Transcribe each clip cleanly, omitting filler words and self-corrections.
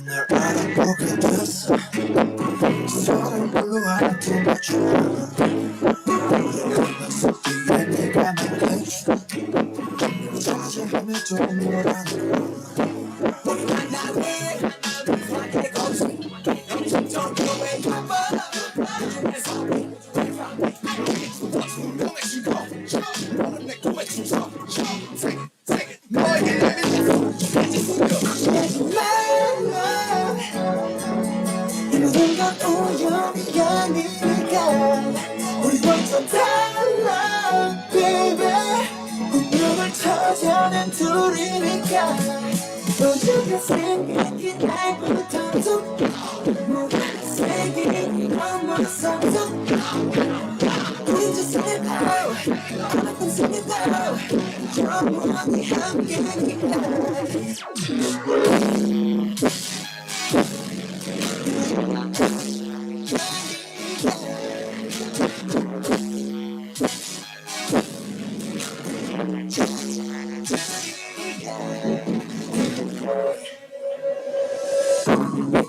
널 알아보게 됐어. 서로를 하나도 맞추려 속에 내가 말해줘. 자제하며 좀 놀아줘. 모든 건 우연이 아니니까 우리 완전 달라 baby. 운명을 찾아낸 둘이니까 너희가 생각이 날부터 모든 세계는 너무 성적 우린 just live out I'm singing out 영원히 함께니까.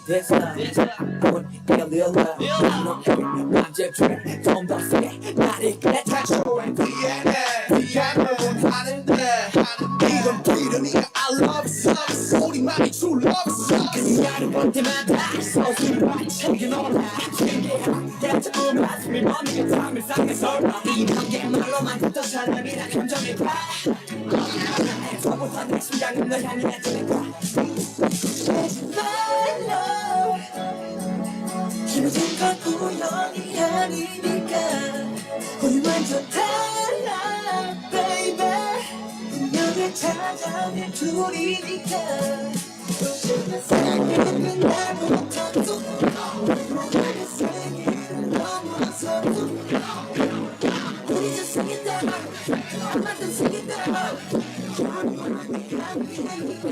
This love, I want to feel real love. No, I'm just trying to don't say 나를 그래 다쳐온 미안해 하는데 이건 필요니까 I love you 우리만의 true love 그녀를 볼 때마다 서술과 책은 올라 신기하게 자꾸 말씀이 멈는 삶을 상해서 이런 게 말로만 듣던 사람이라 감정이 봐 저부터 내 심장은 널 향해 해주니까 모든 건 우연이 아니니까 우리 완전 달라 baby. 운명을 찾아낸 둘이니까 요즘의 세계는 날부터 모든 세계는 넘어서 우리 just sing it down 한마디 sing it down 영원히 함께하니까.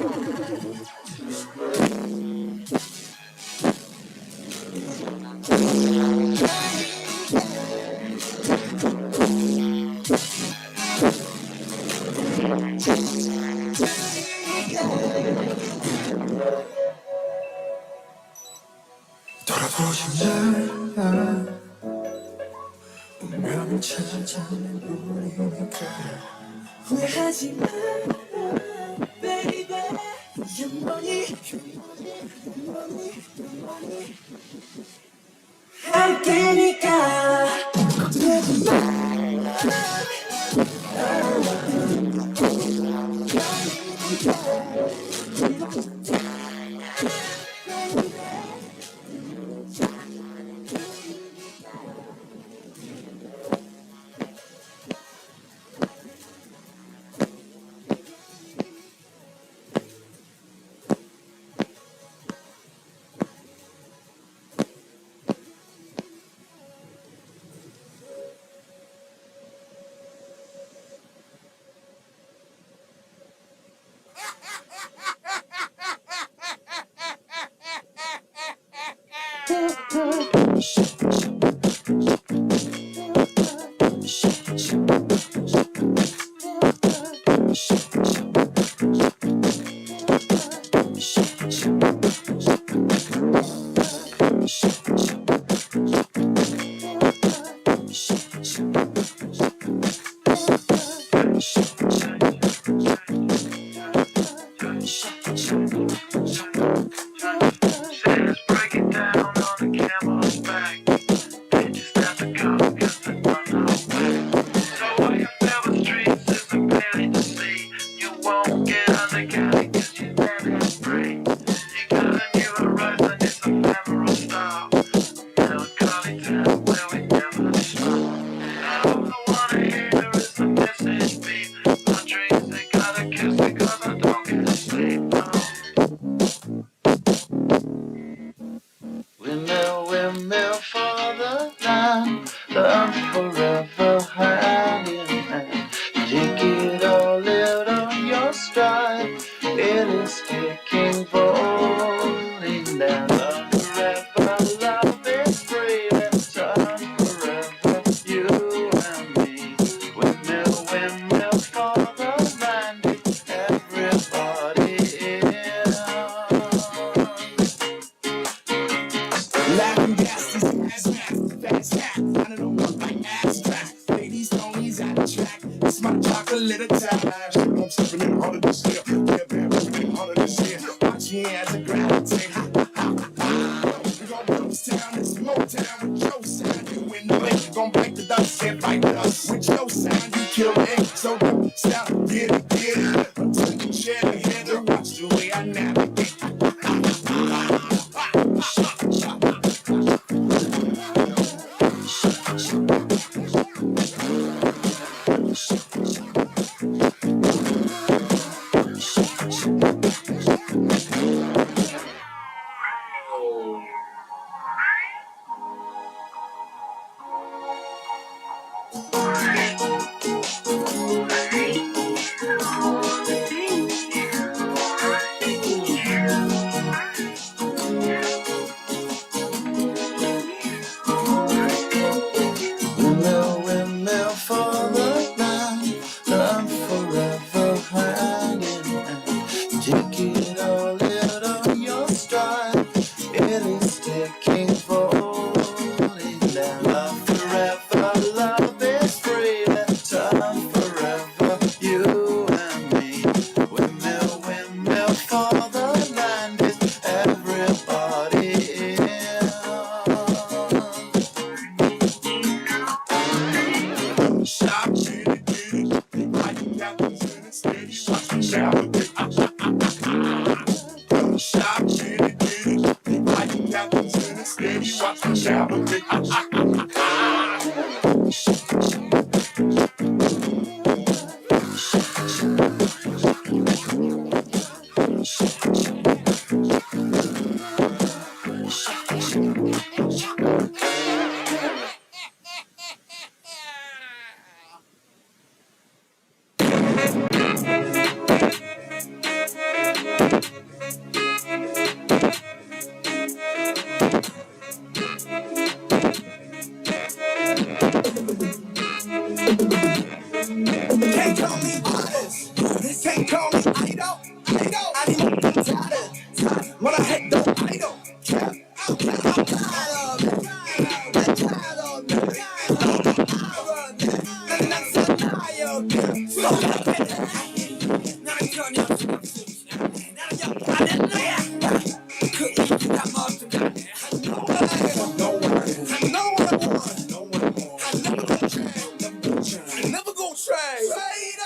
돌아보지 마 운명을 찾아낸 우리니까 후회하지 마 baby. 영원히 함께니까 걱정하지 마. Break it down on the camel's back. laws of gravity. We gon' run this town, it's Motown with your sound. You in the way, gon' break the dust and fight with us. With your sound, you kill it. So don't stop, get it. Until you share the head and watch the way I navigate. Windmill for the night, I'm forever hanging. Take it all out on your stride. It is taking falling down. Love forever, love is free. Time forever, you and me. Windmill for the land is everybody in. Stop, get it, like it happens in it steady. Watch me shower, stop, get it, like it happens in it steady. Watch me shower, Can't call me honest, can't call me idol. I need more tired. What I hate, though, I don't care. I'm tired of it. I'm tired of it. And I'm so tired of it. So 나는 전혀 상관없이 나는 역할을 그 이유가 뭐든 간에 I know what I want. I know what I want. I never gon' change. I never gon' trade. Trade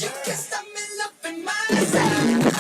You can stop me loving myself.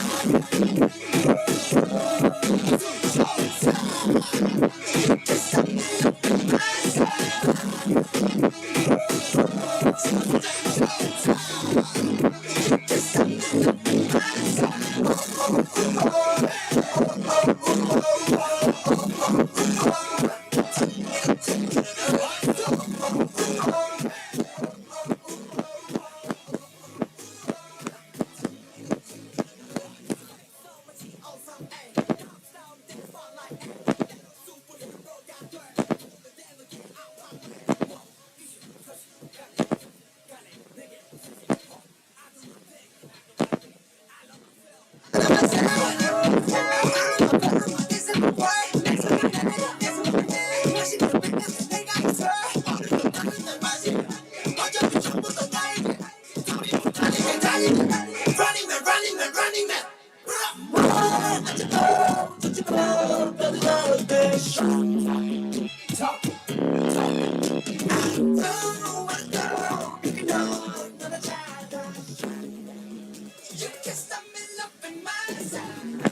Running man. You can stop me loving myself.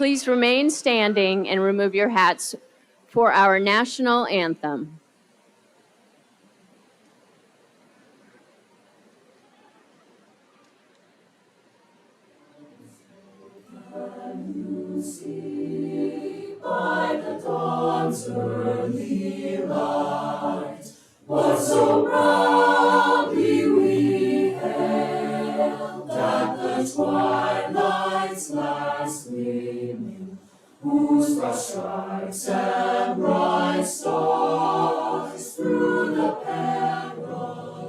Please remain standing and remove your hats for our national anthem. By the dawn's early light, what so proudly we hailed at the twilight's last gleaming, whose broad stripes and bright stars through the perilous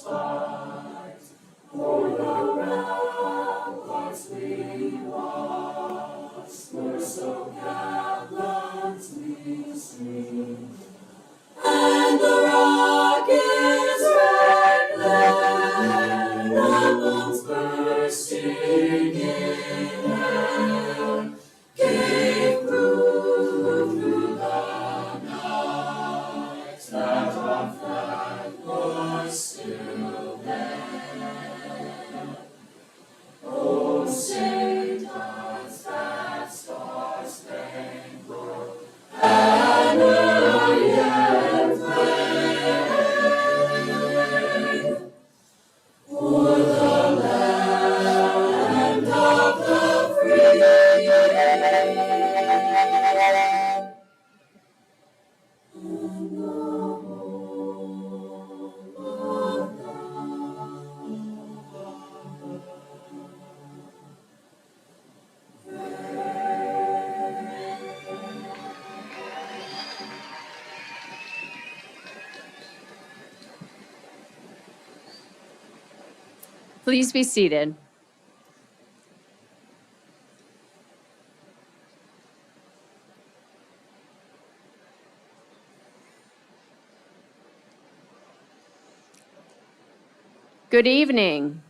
fight o'er the ramparts we watched were so gallantly streamed, and the rocket's red glare, the bombs bursting in air, gave proof through the night that our flag was still there. Oh, say does that star-spangled banner yet wave o'er the land of the free? And the home of Please be seated. Good evening.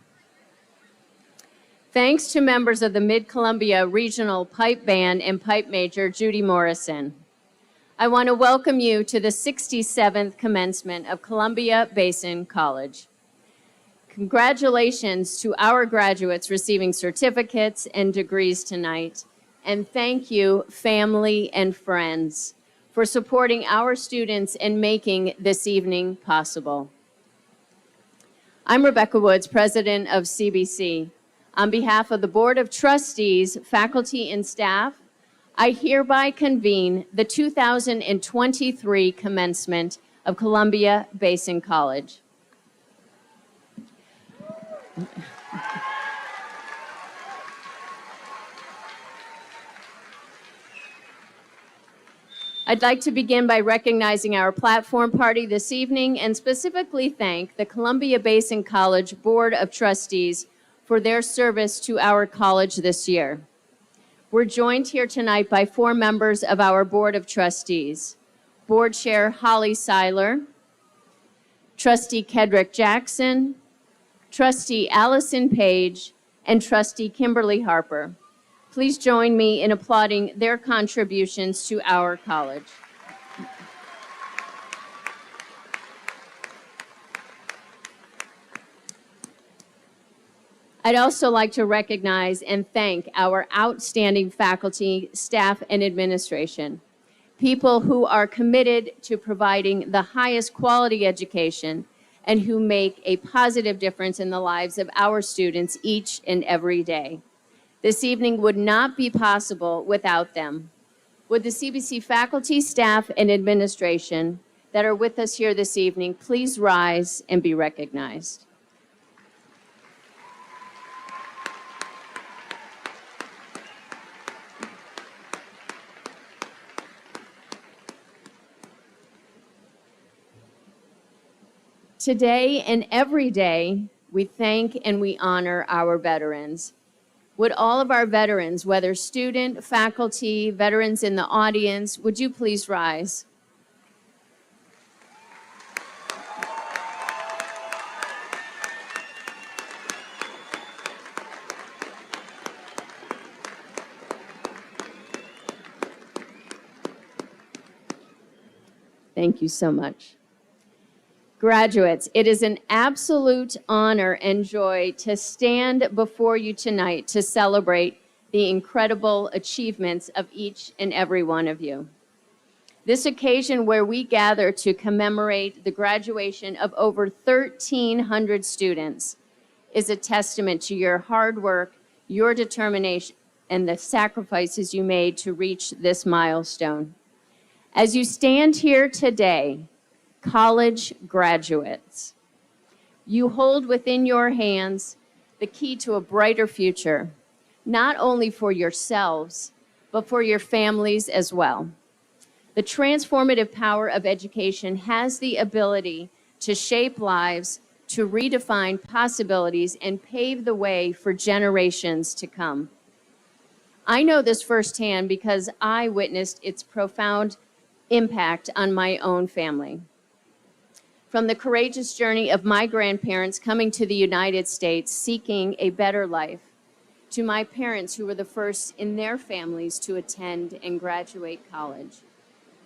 Thanks to members of the Mid-Columbia Regional Pipe Band and Pipe Major Judy Morrison. I want to welcome you to the 67th commencement of Columbia Basin College. Congratulations to our graduates receiving certificates and degrees tonight, and thank you, family and friends, for supporting our students and making this evening possible. I'm Rebecca Woods, president of CBC. On behalf of the Board of Trustees, faculty, and staff, I hereby convene the 2023 commencement of Columbia Basin College. I'd like to begin by recognizing our platform party this evening and specifically thank the Columbia Basin College Board of Trustees for their service to our college this year. We're joined here tonight by 4 members of our Board of Trustees: Board Chair Holly Seiler, Trustee Kedrick Jackson, Trustee Allison Page, and Trustee Kimberly Harper. Please join me in applauding their contributions to our college. I'd also like to recognize and thank our outstanding faculty, staff, and administration, people who are committed to providing the highest quality education and who make a positive difference in the lives of our students each and every day. This evening would not be possible without them. Would the CBC faculty, staff, and administration that are with us here this evening please rise and be recognized? Today and every day, we thank and we honor our veterans. Would all of our veterans, whether student, faculty, veterans in the audience, would you please rise? Thank you so much. Graduates, it is an absolute honor and joy to stand before you tonight to celebrate the incredible achievements of each and every one of you. This occasion where we gather to commemorate the graduation of over 1,300 students is a testament to your hard work, your determination, and the sacrifices you made to reach this milestone. As you stand here today, college graduates, you hold within your hands the key to a brighter future, not only for yourselves, but for your families as well. The transformative power of education has the ability to shape lives, to redefine possibilities, and pave the way for generations to come. I know this firsthand because I witnessed its profound impact on my own family. From the courageous journey of my grandparents coming to the United States seeking a better life, to my parents who were the first in their families to attend and graduate college,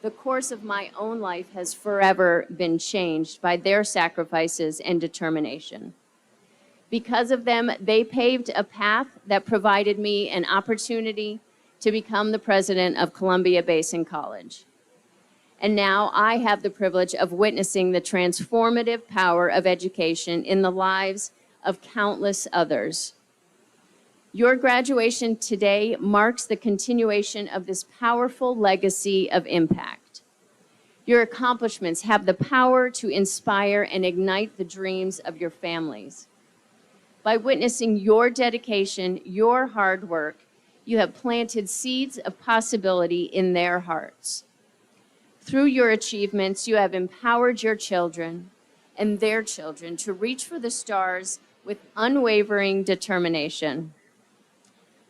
the course of my own life has forever been changed by their sacrifices and determination. Because of them, they paved a path that provided me an opportunity to become the president of Columbia Basin College. And now I have the privilege of witnessing the transformative power of education in the lives of countless others. Your graduation today marks the continuation of this powerful legacy of impact. Your accomplishments have the power to inspire and ignite the dreams of your families. By witnessing your dedication, your hard work, you have planted seeds of possibility in their hearts. Through your achievements, you have empowered your children and their children to reach for the stars with unwavering determination.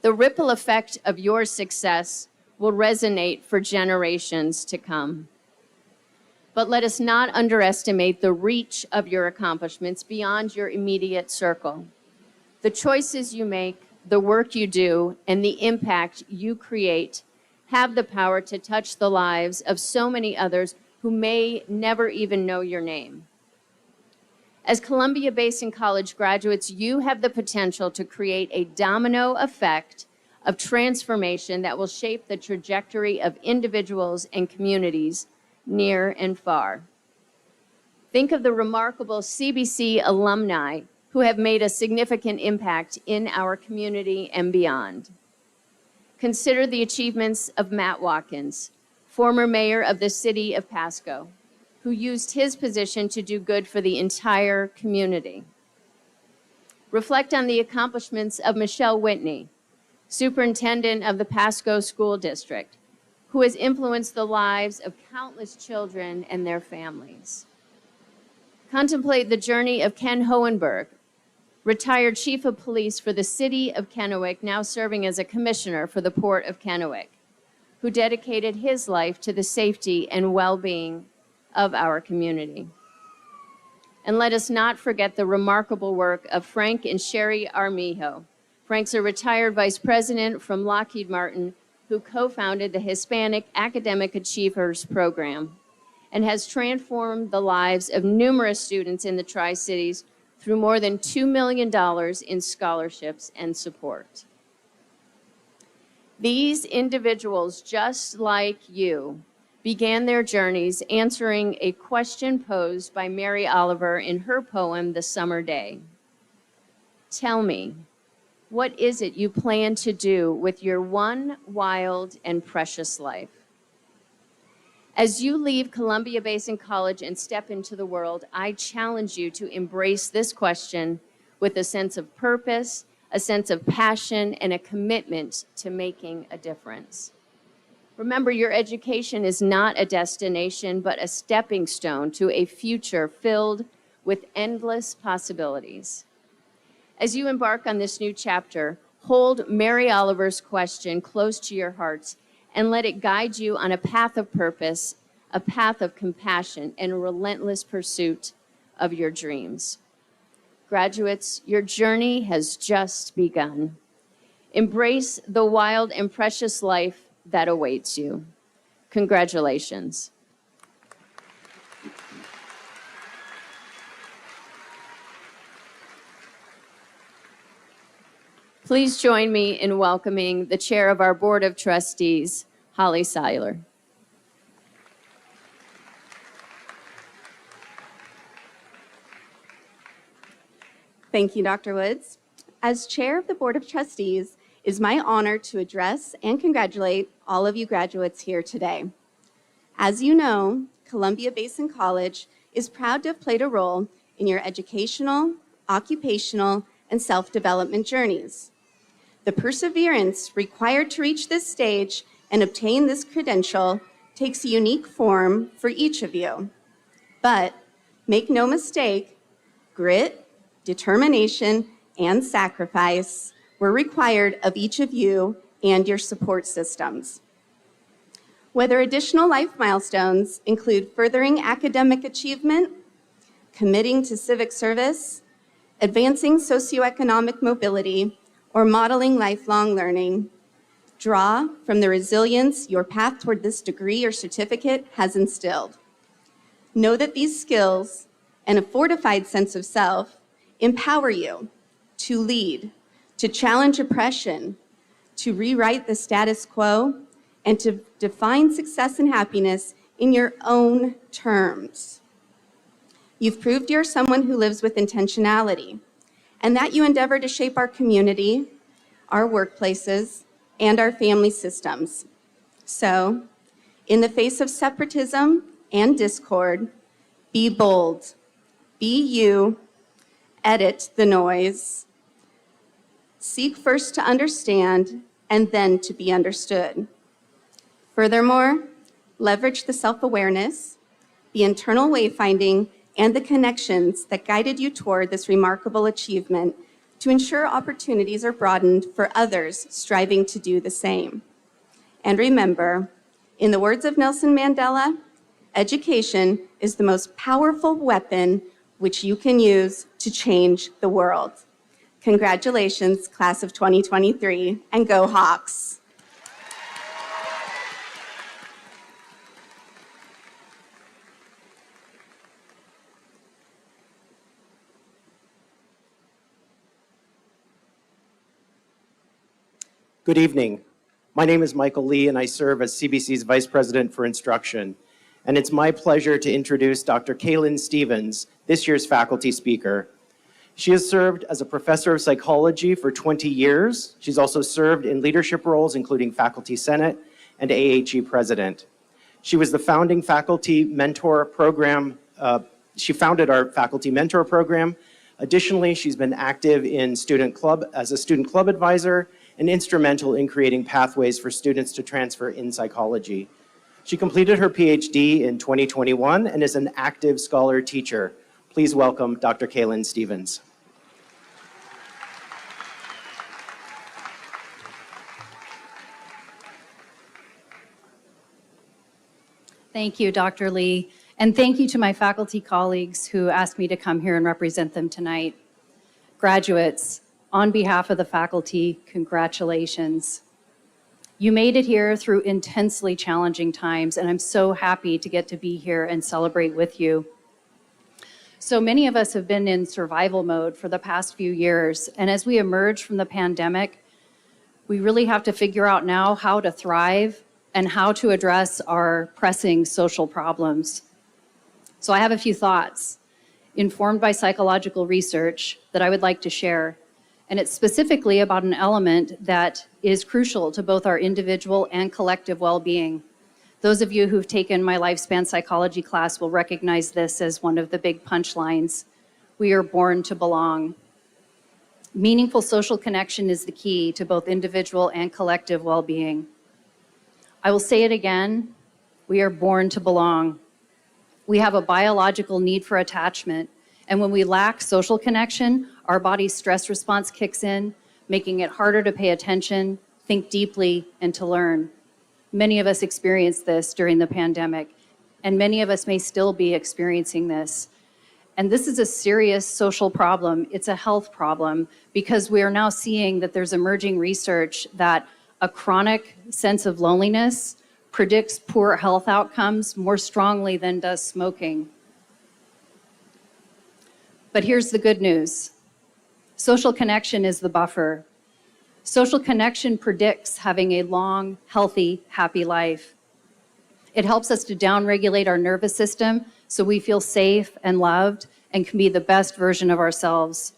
The ripple effect of your success will resonate for generations to come. But let us not underestimate the reach of your accomplishments beyond your immediate circle. The choices you make, the work you do, and the impact you create have the power to touch the lives of so many others who may never even know your name. As Columbia Basin College graduates, you have the potential to create a domino effect of transformation that will shape the trajectory of individuals and communities near and far. Think of the remarkable CBC alumni who have made a significant impact in our community and beyond. Consider the achievements of Matt Watkins, former mayor of the city of Pasco, who used his position to do good for the entire community. Reflect on the accomplishments of Michelle Whitney, superintendent of the Pasco School District, who has influenced the lives of countless children and their families. Contemplate the journey of Ken Hohenberg, retired chief of police for the city of Kennewick, now serving as a commissioner for the Port of Kennewick, who dedicated his life to the safety and well-being of our community. And let us not forget the remarkable work of Frank and Sherry Armijo. Frank's a retired vice president from Lockheed Martin who co-founded the Hispanic Academic Achievers Program and has transformed the lives of numerous students in the Tri-Cities through more than $2 million in scholarships and support. These individuals, just like you, began their journeys answering a question posed by Mary Oliver in her poem, The Summer Day. Tell me, what is it you plan to do with your one wild and precious life? As you leave Columbia Basin College and step into the world, I challenge you to embrace this question with a sense of purpose, a sense of passion, and a commitment to making a difference. Remember, your education is not a destination, but a stepping stone to a future filled with endless possibilities. As you embark on this new chapter, hold Mary Oliver's question close to your hearts and let it guide you on a path of purpose, a path of compassion, and a relentless pursuit of your dreams. Graduates, your journey has just begun. Embrace the wild and precious life that awaits you. Congratulations. Please join me in welcoming the chair of our Board of Trustees, Holly Seiler. Thank you, Dr. Woods. As chair of the Board of Trustees, it is my honor to address and congratulate all of you graduates here today. As you know, Columbia Basin College is proud to have played a role in your educational, occupational, and self-development journeys. The perseverance required to reach this stage and obtain this credential takes a unique form for each of you. But make no mistake, grit, determination, and sacrifice were required of each of you and your support systems. Whether additional life milestones include furthering academic achievement, committing to civic service, advancing socioeconomic mobility, or modeling lifelong learning, draw from the resilience your path toward this degree or certificate has instilled. Know that these skills and a fortified sense of self empower you to lead, to challenge oppression, to rewrite the status quo, and to define success and happiness in your own terms. You've proved you're someone who lives with intentionality, and that you endeavor to shape our community, our workplaces, and our family systems. So, in the face of separatism and discord, be bold, be you, edit the noise, seek first to understand and then to be understood. Furthermore, leverage the self-awareness, the internal wayfinding, and the connections that guided you toward this remarkable achievement to ensure opportunities are broadened for others striving to do the same. And remember, in the words of Nelson Mandela, education is the most powerful weapon which you can use to change the world. Congratulations, class of 2023, and go Hawks. Good evening. My name is Michael Lee, and I serve as CBC's Vice President for Instruction. And it's my pleasure to introduce Dr. Kaylin Stevens, this year's faculty speaker. She has served as a professor of psychology for 20 years. She's also served in leadership roles, including Faculty Senate and AHE President. She was the founding faculty mentor program. She founded our faculty mentor program. Additionally, she's been active in student club as a student club advisor and instrumental in creating pathways for students to transfer in psychology. She completed her PhD in 2021 and is an active scholar teacher. Please welcome Dr. Kaylin Stevens. Thank you, Dr. Lee, and thank you to my faculty colleagues who asked me to come here and represent them tonight. Graduates, on behalf of the faculty, congratulations. You made it here through intensely challenging times, and I'm so happy to get to be here and celebrate with you. So many of us have been in survival mode for the past few years, and as we emerge from the pandemic, we really have to figure out now how to thrive and how to address our pressing social problems. So I have a few thoughts informed by psychological research that I would like to share. And it's specifically about an element that is crucial to both our individual and collective well-being. Those of you who've taken my lifespan psychology class will recognize this as one of the big punchlines. We are born to belong. Meaningful social connection is the key to both individual and collective well-being. I will say it again, we are born to belong. We have a biological need for attachment, and when we lack social connection, our body's stress response kicks in, making it harder to pay attention, think deeply, and to learn. Many of us experienced this during the pandemic, and many of us may still be experiencing this. And this is a serious social problem. It's a health problem because we are now seeing that there's emerging research that a chronic sense of loneliness predicts poor health outcomes more strongly than does smoking. But here's the good news. Social connection is the buffer. Social connection predicts having a long, healthy, happy life. It helps us to downregulate our nervous system so we feel safe and loved and can be the best version of ourselves.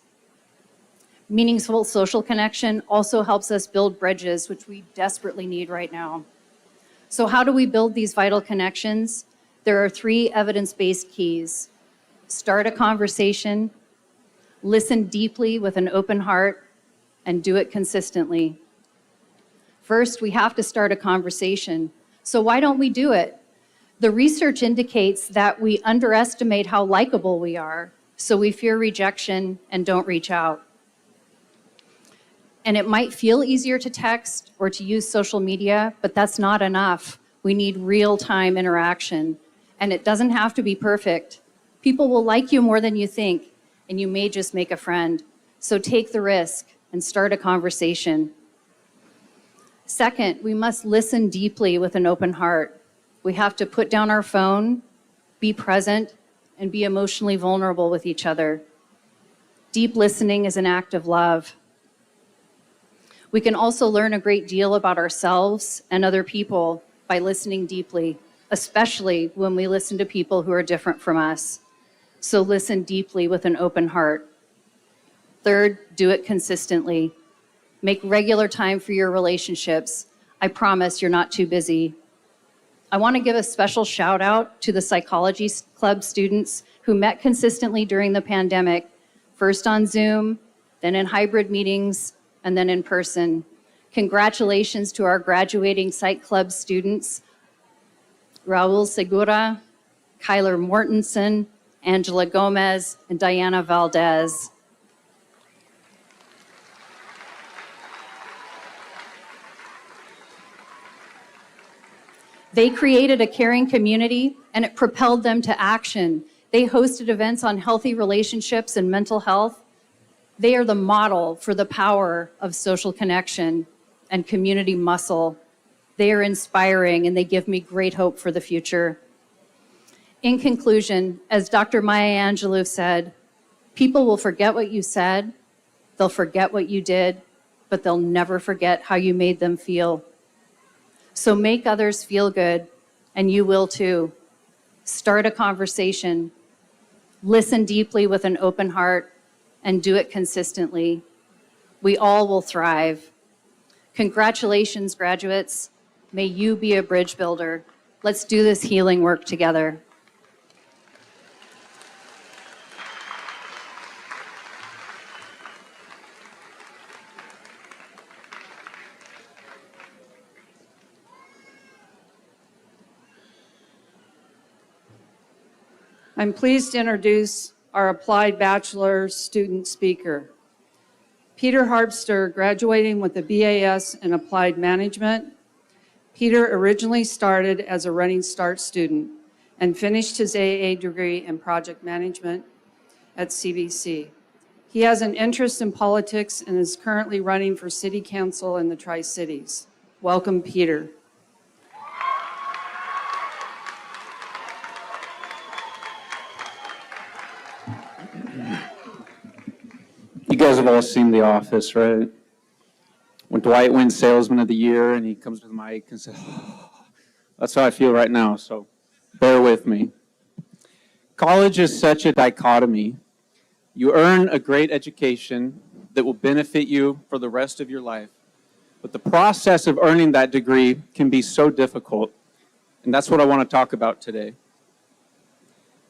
Meaningful social connection also helps us build bridges, which we desperately need right now. So how do we build these vital connections? There are 3 evidence-based keys. Start a conversation, listen deeply with an open heart, and do it consistently. First, we have to start a conversation. So why don't we do it? The research indicates that we underestimate how likable we are, so we fear rejection and don't reach out. And it might feel easier to text or to use social media, but that's not enough. We need real-time interaction, and it doesn't have to be perfect. People will like you more than you think, and you may just make a friend. So take the risk and start a conversation. Second, we must listen deeply with an open heart. We have to put down our phone, be present, and be emotionally vulnerable with each other. Deep listening is an act of love. We can also learn a great deal about ourselves and other people by listening deeply, especially when we listen to people who are different from us. So listen deeply with an open heart. Third, do it consistently. Make regular time for your relationships. I promise you're not too busy. I want to give a special shout out to the Psychology Club students who met consistently during the pandemic, first on Zoom, then in hybrid meetings, and then in person. Congratulations to our graduating Psych Club students, Raul Segura, Kyler Mortensen, Angela Gomez, and Diana Valdez. They created a caring community, and it propelled them to action. They hosted events on healthy relationships and mental health. They are the model for the power of social connection and community muscle. They are inspiring, and they give me great hope for the future. In conclusion, as Dr. Maya Angelou said, people will forget what you said, they'll forget what you did, but they'll never forget how you made them feel. So make others feel good, and you will too. Start a conversation, listen deeply with an open heart, and do it consistently. We all will thrive. Congratulations, graduates. May you be a bridge builder. Let's do this healing work together. I'm pleased to introduce our Applied Bachelor's student speaker. Peter Harpster, graduating with a BAS in Applied Management. Peter originally started as a Running Start student and finished his AA degree in Project Management at CBC. He has an interest in politics and is currently running for City Council in the Tri-Cities. Welcome, Peter. You guys have all seen The Office, right? When Dwight wins Salesman of the Year and he comes to the mic and says, oh, that's how I feel right now, so bear with me. College is such a dichotomy. You earn a great education that will benefit you for the rest of your life, but the process of earning that degree can be so difficult, and that's what I want to talk about today.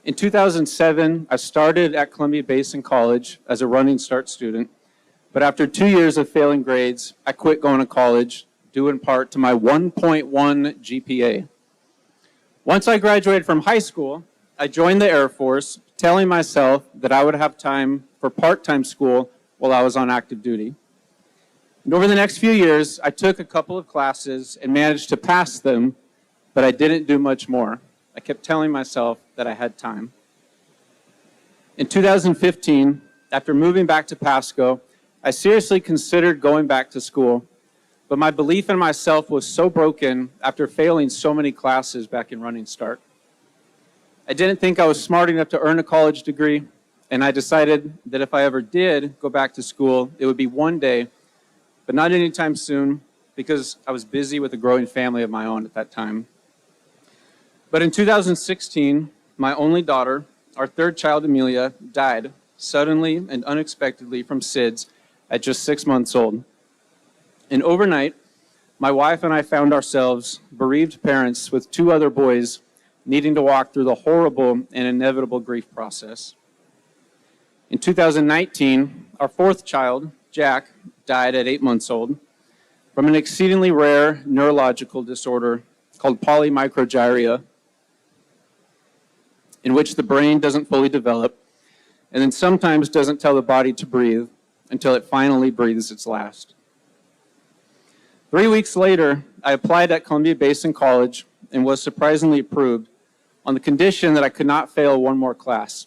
In 2007, I started at Columbia Basin College as a Running Start student, but after 2 years of failing grades, I quit going to college, due in part to my 1.1 GPA. Once I graduated from high school, I joined the Air Force, telling myself that I would have time for part-time school while I was on active duty. And over the next few years, I took a couple of classes and managed to pass them, but I didn't do much more. I kept telling myself that I had time. In 2015, after moving back to Pasco, I seriously considered going back to school, but my belief in myself was so broken after failing so many classes back in Running Start. I didn't think I was smart enough to earn a college degree, and I decided that if I ever did go back to school, it would be one day but not anytime soon because I was busy with a growing family of my own at that time. But in 2016, my only daughter, our third child, Amelia, died suddenly and unexpectedly from SIDS at just 6 months old. And overnight, my wife and I found ourselves bereaved parents with 2 other boys needing to walk through the horrible and inevitable grief process. In 2019, our 4th child, Jack, died at 8 months old from an exceedingly rare neurological disorder called polymicrogyria, in which the brain doesn't fully develop and then sometimes doesn't tell the body to breathe until it finally breathes its last. 3 weeks later, I applied at Columbia Basin College and was surprisingly approved on the condition that I could not fail one more class.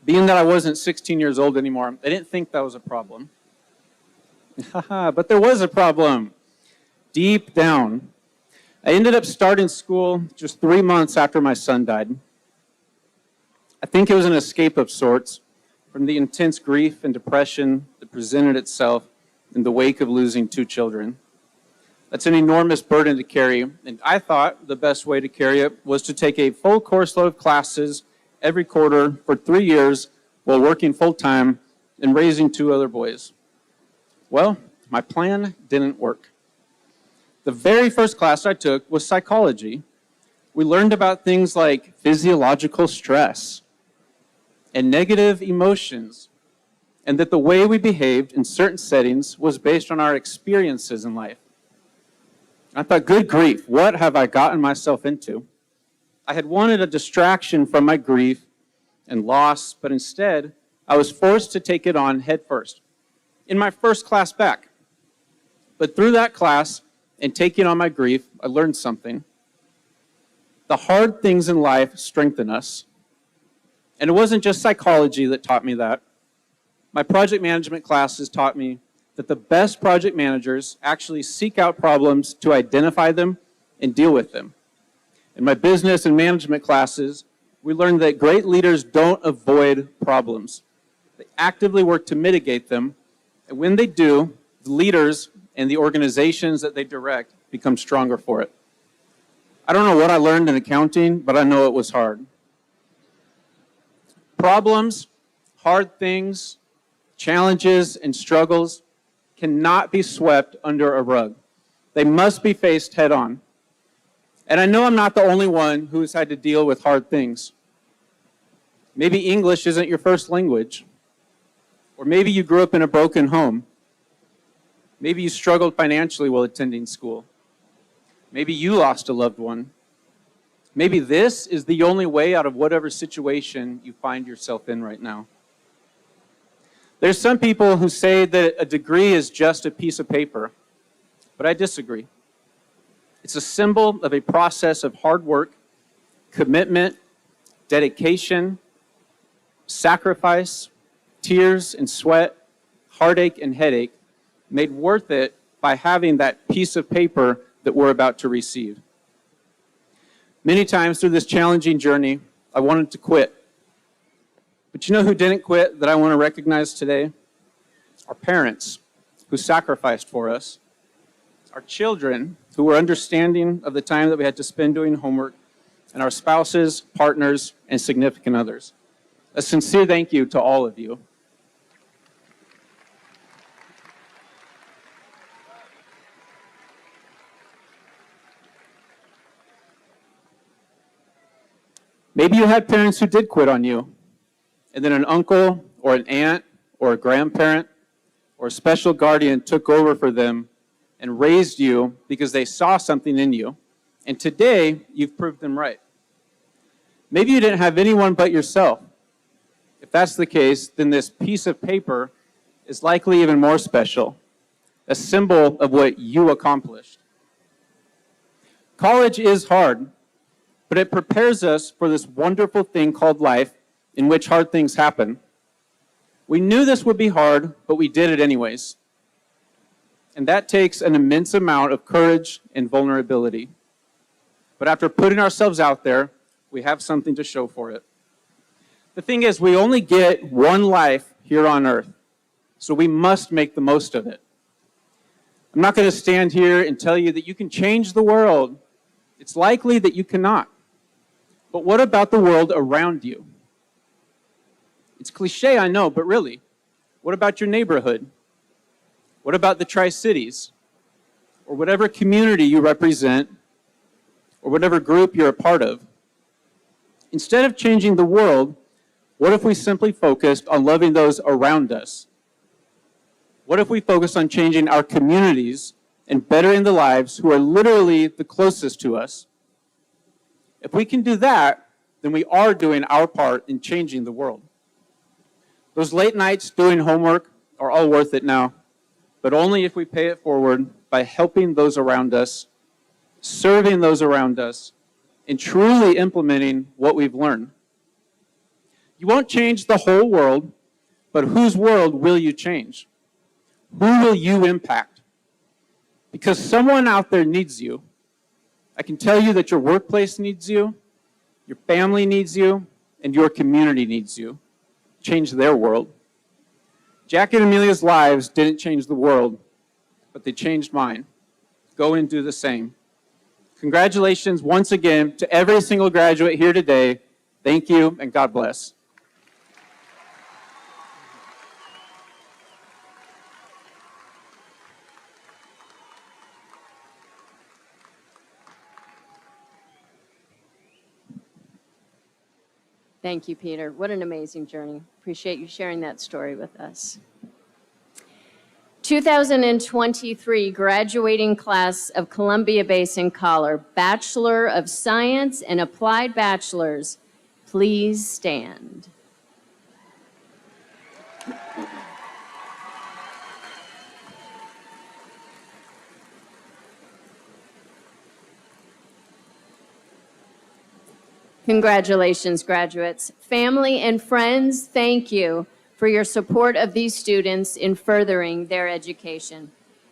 Being that I wasn't 16 years old anymore, I didn't think that was a problem. But there was a problem. Deep down. I ended up starting school just 3 months after my son died. I think it was an escape of sorts from the intense grief and depression that presented itself in the wake of losing 2 children. That's an enormous burden to carry, and I thought the best way to carry it was to take a full course load of classes every quarter for 3 years while working full-time and raising 2 other boys. Well, my plan didn't work. The very first class I took was psychology. We learned about things like physiological stress and negative emotions, and that the way we behaved in certain settings was based on our experiences in life. I thought, good grief, what have I gotten myself into? I had wanted a distraction from my grief and loss, but instead, I was forced to take it on head first in my first class back. But through that class and taking on my grief, I learned something. The hard things in life strengthen us. And it wasn't just psychology that taught me that. My project management classes taught me that the best project managers actually seek out problems to identify them and deal with them. In my business and management classes, we learned that great leaders don't avoid problems. They actively work to mitigate them, and when they do, the leaders and the organizations that they direct become stronger for it. I don't know what I learned in accounting, but I know it was hard. Problems, hard things, challenges, and struggles cannot be swept under a rug. They must be faced head on. And I know I'm not the only one who has had to deal with hard things. Maybe English isn't your first language. Or maybe you grew up in a broken home. Maybe you struggled financially while attending school. Maybe you lost a loved one. Maybe this is the only way out of whatever situation you find yourself in right now. There's some people who say that a degree is just a piece of paper, but I disagree. It's a symbol of a process of hard work, commitment, dedication, sacrifice, tears and sweat, heartache and headache, made worth it by having that piece of paper that we're about to receive. Many times through this challenging journey, I wanted to quit. But you know who didn't quit that I want to recognize today? Our parents, who sacrificed for us. Our children, who were understanding of the time that we had to spend doing homework. And our spouses, partners, and significant others. A sincere thank you to all of you. Maybe you had parents who did quit on you, and then an uncle or an aunt or a grandparent or a special guardian took over for them and raised you because they saw something in you, and today you've proved them right. Maybe you didn't have anyone but yourself. If that's the case, then this piece of paper is likely even more special, a symbol of what you accomplished. College is hard, but it prepares us for this wonderful thing called life in which hard things happen. We knew this would be hard, but we did it anyways. And that takes an immense amount of courage and vulnerability. But after putting ourselves out there, we have something to show for it. The thing is, we only get one life here on earth, so we must make the most of it. I'm not going to stand here and tell you that you can change the world. It's likely that you cannot. But what about the world around you? It's cliche, I know, but really, what about your neighborhood? What about the Tri-Cities? Or whatever community you represent, or whatever group you're a part of? Instead of changing the world, what if we simply focused on loving those around us? What if we focused on changing our communities and bettering the lives who are literally the closest to us? If we can do that, then we are doing our part in changing the world. Those late nights doing homework are all worth it now, but only if we pay it forward by helping those around us, serving those around us, and truly implementing what we've learned. You won't change the whole world, but whose world will you change? Who will you impact? Because someone out there needs you. I can tell you that your workplace needs you, your family needs you, and your community needs you. Change their world. Jack and Amelia's lives didn't change the world, but they changed mine. Go and do the same. Congratulations once again to every single graduate here today. Thank you, and God bless. Thank you, Peter. What an amazing journey. Appreciate you sharing that story with us. 2023 graduating class of Columbia Basin College, Bachelor of Science and Applied Bachelors. Please stand. Congratulations, graduates. Family and friends, thank you for your support of these students in furthering their education.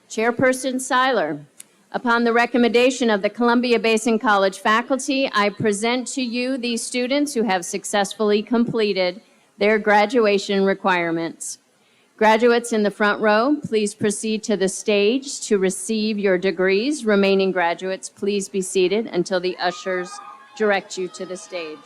Chairperson Seiler, upon the recommendation of the Columbia Basin College faculty, I present to you these students who have successfully completed their graduation requirements. Graduates in the front row, please proceed to the stage to receive your degrees. Remaining graduates, please be seated until the ushers direct you to the stage.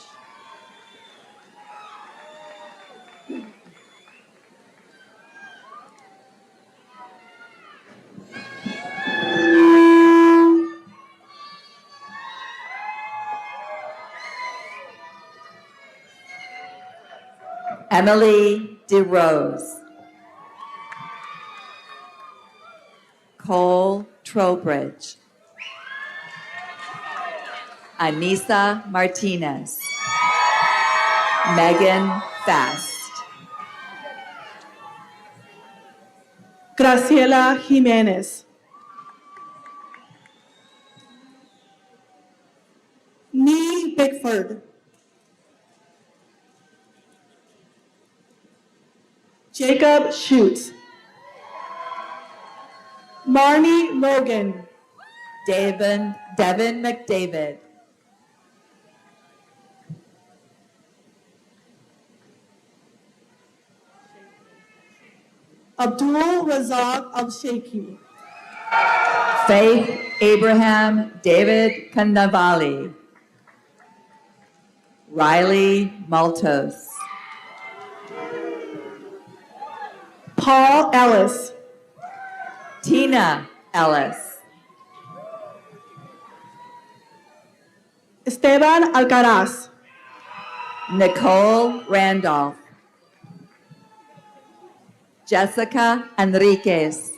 Emily DeRose. Cole Trowbridge. Anissa Martinez. Megan Fast. Graciela Jimenez. Neil Bickford. Jacob Schutz. Marnie Logan. Devin McDavid. Abdul Razak Al-Sheikhi. Faith Abraham David Cannavali. Riley Maltos. Paul Ellis. Tina Ellis. Esteban Alcaraz. Nicole Randolph. Jessica Enriquez.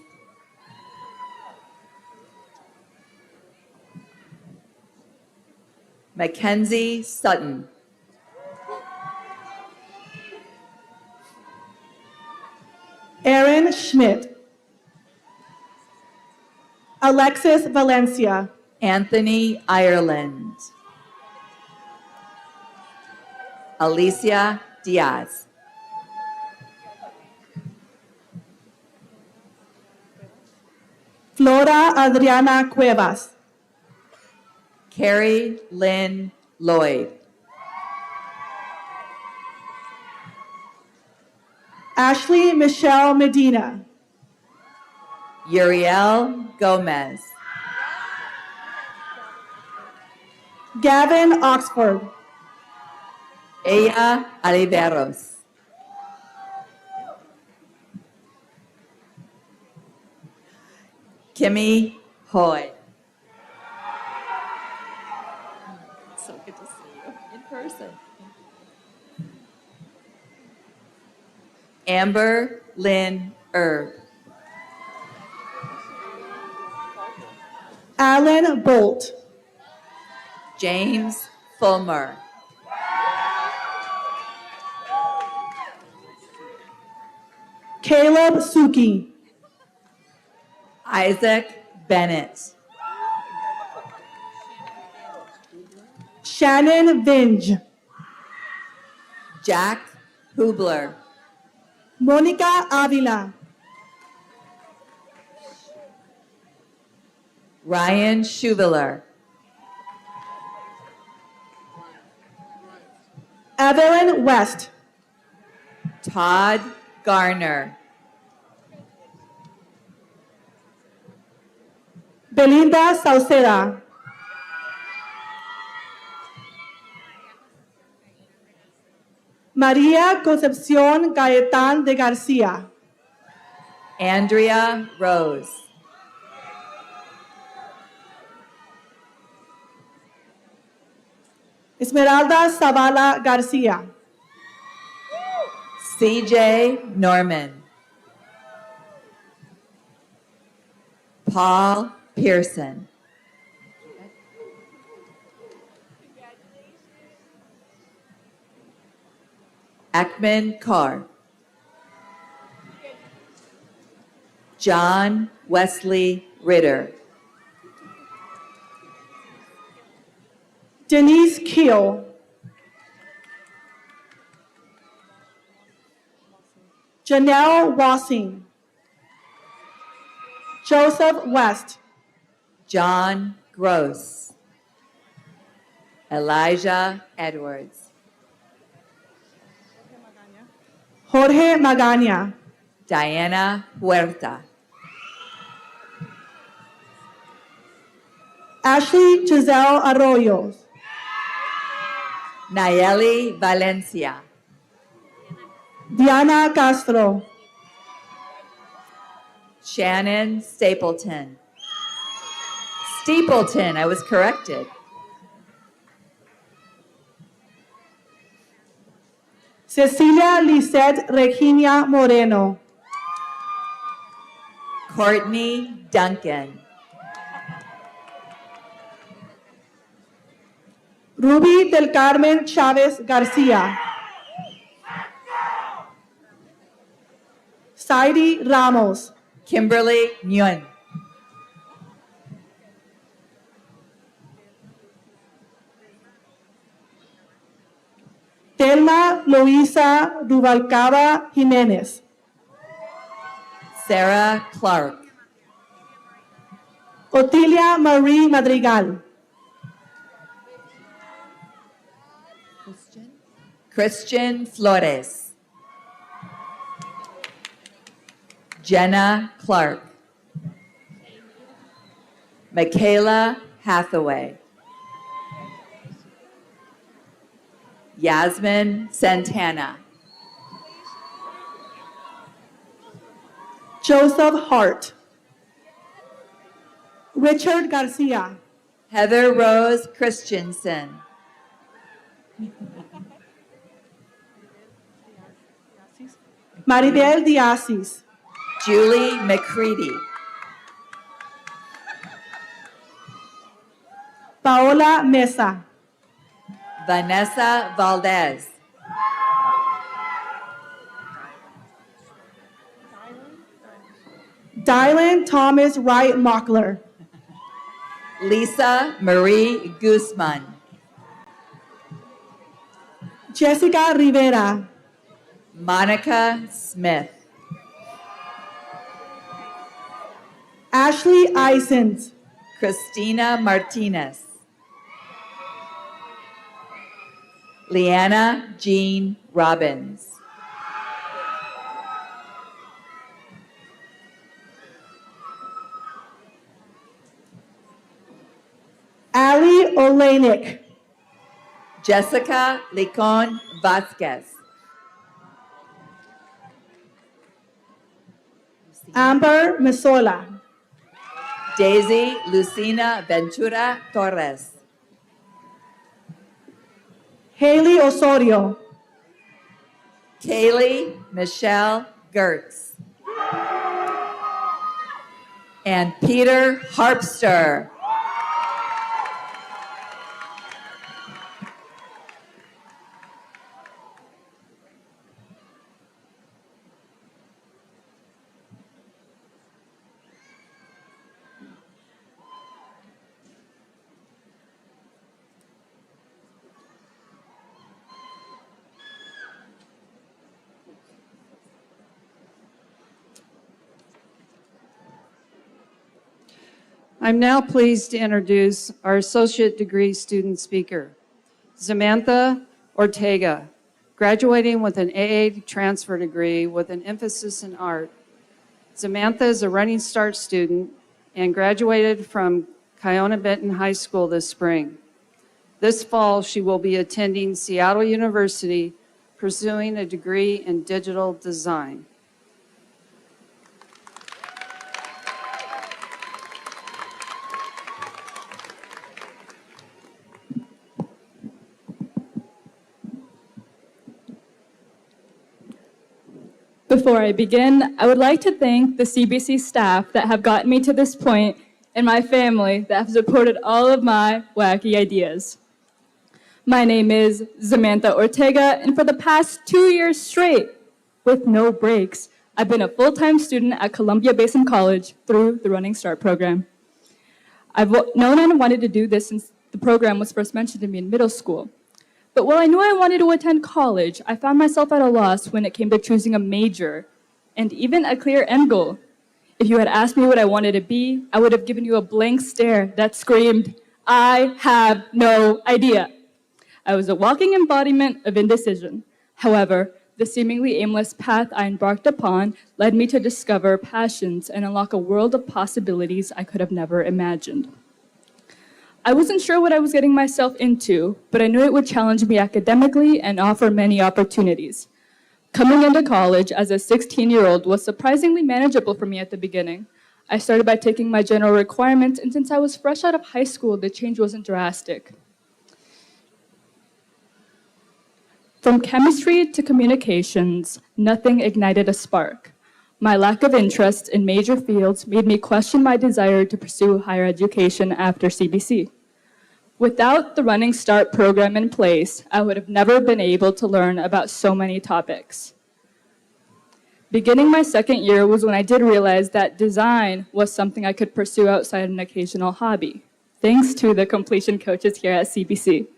Mackenzie Sutton. Aaron Schmidt. Alexis Valencia. Anthony Ireland. Alicia Diaz. Flora Adriana Cuevas. Carrie Lynn Lloyd. Ashley Michelle Medina. Uriel Gomez. Gavin Oxford. Ella Oliveros. Kimmy Hoy. So good to see you in person. Amber Lynn Erb. Alan Bolt. James Fulmer. Caleb Suki. Isaac Bennett. Shannon Vinge. Jack Hubler. Monica Avila. Ryan Schuveler. Evelyn West. Todd Garner. Belinda Sauceda. María Concepción Gaetán de García. Andrea Rose. Esmeralda Zavala García. CJ Norman. Paul Pearson. Ekman Carr. John Wesley Ritter. Denise Keel. Janelle Wassing. Joseph West. John Gross. Elijah Edwards. Jorge Magaña. Diana Huerta. Ashley Giselle Arroyo. Nayeli Valencia. Diana Castro. Shannon Stapleton. Stapleton, I was corrected. Cecilia Lisette Regina Moreno. Courtney Duncan. Ruby del Carmen Chávez García. Saidi Ramos. Kimberly Nguyen. Telma Luisa Rubalcaba Jiménez. Sarah Clark. Otilia Marie Madrigal. Christian Flores. Jenna Clark. Michaela Hathaway. Yasmin Santana. Joseph Hart. Richard Garcia. Heather Rose Christensen. Maribel Diasis. Julie McCready. Paola Mesa. Vanessa Valdez. Dylan Thomas Wright Mockler. Lisa Marie Guzman. Jessica Rivera. Monica Smith. Ashley Isons. Christina Martinez. Leanna Jean Robbins. Olenek. Jessica Licon Vasquez. Amber Mesola. Daisy Lucina Ventura Torres. Haley Osorio. Kaylee Michelle Gertz. And Peter Harpster. I'm now pleased to introduce our associate degree student speaker, Samantha Ortega, graduating with an AA transfer degree with an emphasis in art. Samantha is a Running Start student and graduated from Kiona Benton High School this spring. This fall, she will be attending Seattle University, pursuing a degree in digital design. Before I begin, I would like to thank the CBC staff that have gotten me to this point and my family that have supported all of my wacky ideas. My name is Samantha Ortega, and for the past 2 years straight, with no breaks, I've been a full-time student at Columbia Basin College through the Running Start program. I've known and wanted to do this since the program was first mentioned to me in middle school. But while I knew I wanted to attend college, I found myself at a loss when it came to choosing a major and even a clear end goal. If you had asked me what I wanted to be, I would have given you a blank stare that screamed, "I have no idea." I was a walking embodiment of indecision. However, the seemingly aimless path I embarked upon led me to discover passions and unlock a world of possibilities I could have never imagined. I wasn't sure what I was getting myself into, but I knew it would challenge me academically and offer many opportunities. Coming into college as a 16-year-old was surprisingly manageable for me at the beginning. I started by taking my general requirements, and since I was fresh out of high school, the change wasn't drastic. From chemistry to communications, nothing ignited a spark. My lack of interest in major fields made me question my desire to pursue higher education after CBC. Without the Running Start program in place, I would have never been able to learn about so many topics. Beginning my second year was when I did realize that design was something I could pursue outside an occasional hobby, thanks to the completion coaches here at CBC.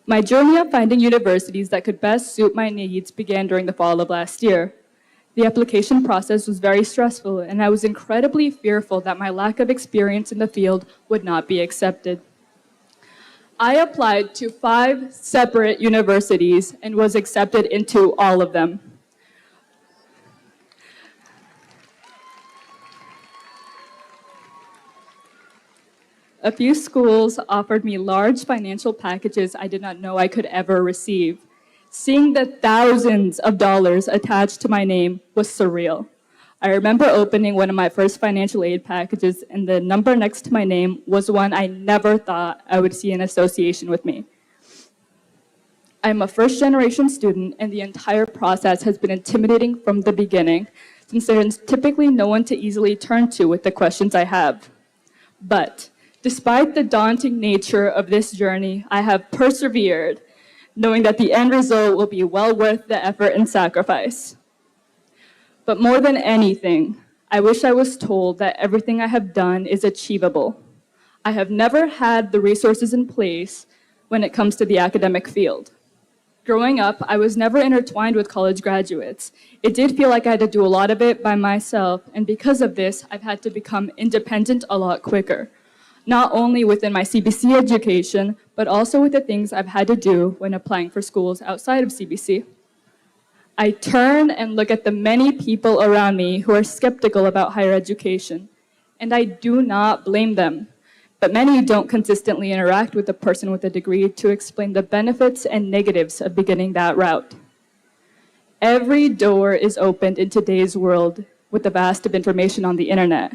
My journey of finding universities that could best suit my needs began during the fall of last year. The application process was very stressful, and I was incredibly fearful that my lack of experience in the field would not be accepted. I applied to 5 separate universities and was accepted into all of them. A few schools offered me large financial packages I did not know I could ever receive. Seeing the thousands of dollars attached to my name was surreal. I remember opening one of my first financial aid packages, and the number next to my name was one I never thought I would see in association with me. I'm a first-generation student, and the entire process has been intimidating from the beginning, since there is typically no one to easily turn to with the questions I have. But despite the daunting nature of this journey, I have persevered, knowing that the end result will be well worth the effort and sacrifice. But more than anything, I wish I was told that everything I have done is achievable. I have never had the resources in place when it comes to the academic field. Growing up, I was never intertwined with college graduates. It did feel like I had to do a lot of it by myself, and because of this, I've had to become independent a lot quicker. Not only within my CBC education, but also with the things I've had to do when applying for schools outside of CBC. I turn and look at the many people around me who are skeptical about higher education, and I do not blame them. but many don't consistently interact with a person with a degree to explain the benefits and negatives of beginning that route. Every door is opened in today's world with the vast of information on the internet.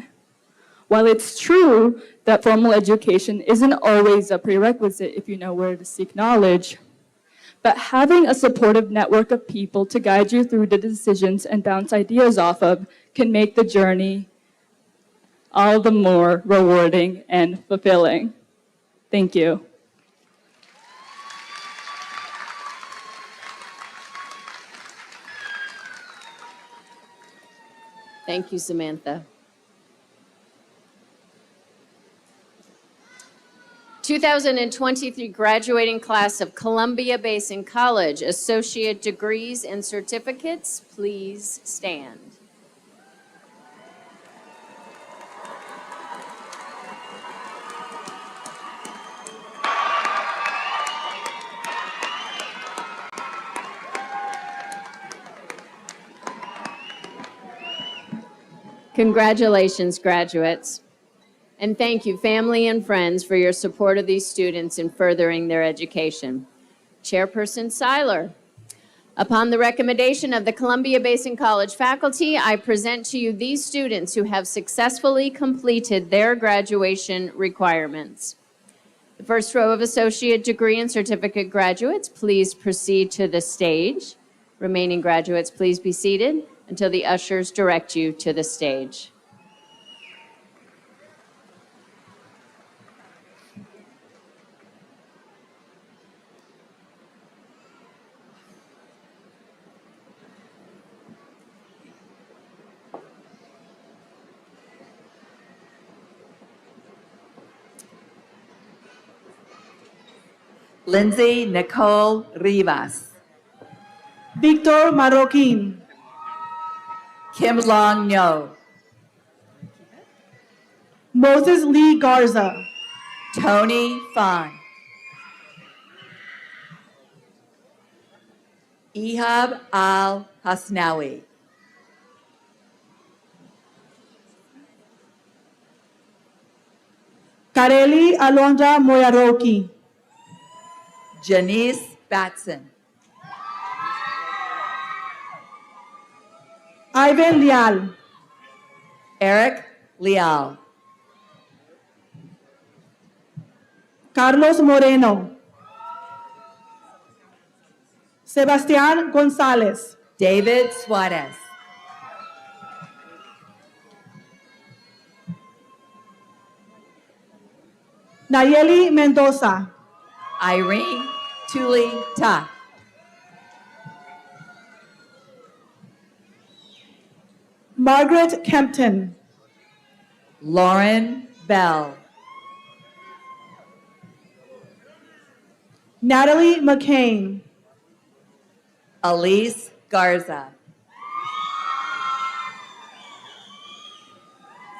While it's true that formal education isn't always a prerequisite if you know where to seek knowledge, but having a supportive network of people to guide you through the decisions and bounce ideas off of can make the journey all the more rewarding and fulfilling. Thank you. Thank you, Samantha. 2023 graduating class of Columbia Basin College, associate degrees and certificates, please stand. Congratulations, graduates. And thank you, family and friends, for your support of these students in furthering their education. Chairperson Seiler, upon the recommendation of the Columbia Basin College faculty, I present to you these students who have successfully completed their graduation requirements. The first row of associate degree and certificate graduates, please proceed to the stage. Remaining graduates, please be seated until the ushers direct you to the stage. Lindsay Nicole Rivas. Victor Marroquin. Kim Long Nyo. Moses Lee Garza. Tony Fan. Ihab Al Hasnawi. Kareli Alondra Moyaroki. Janice Batson. Ivan Leal. Eric Leal. Carlos Moreno. Sebastián González. David Suarez. Nayeli Mendoza. Irene Tuli Ta. Margaret Kempton. Lauren Bell. Natalie McCain. Elise Garza.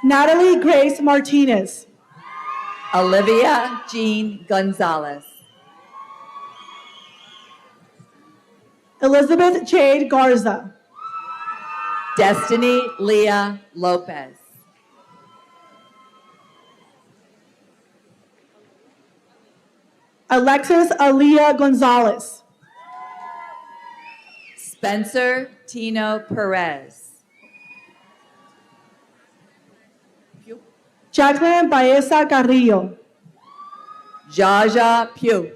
Natalie Grace Martinez. Olivia Jean Gonzalez. Elizabeth Jade Garza. Destiny Leah Lopez. Alexis Aaliyah Gonzalez. Spencer Tino Perez. Jacqueline Baeza Carrillo. Jaja Pugh.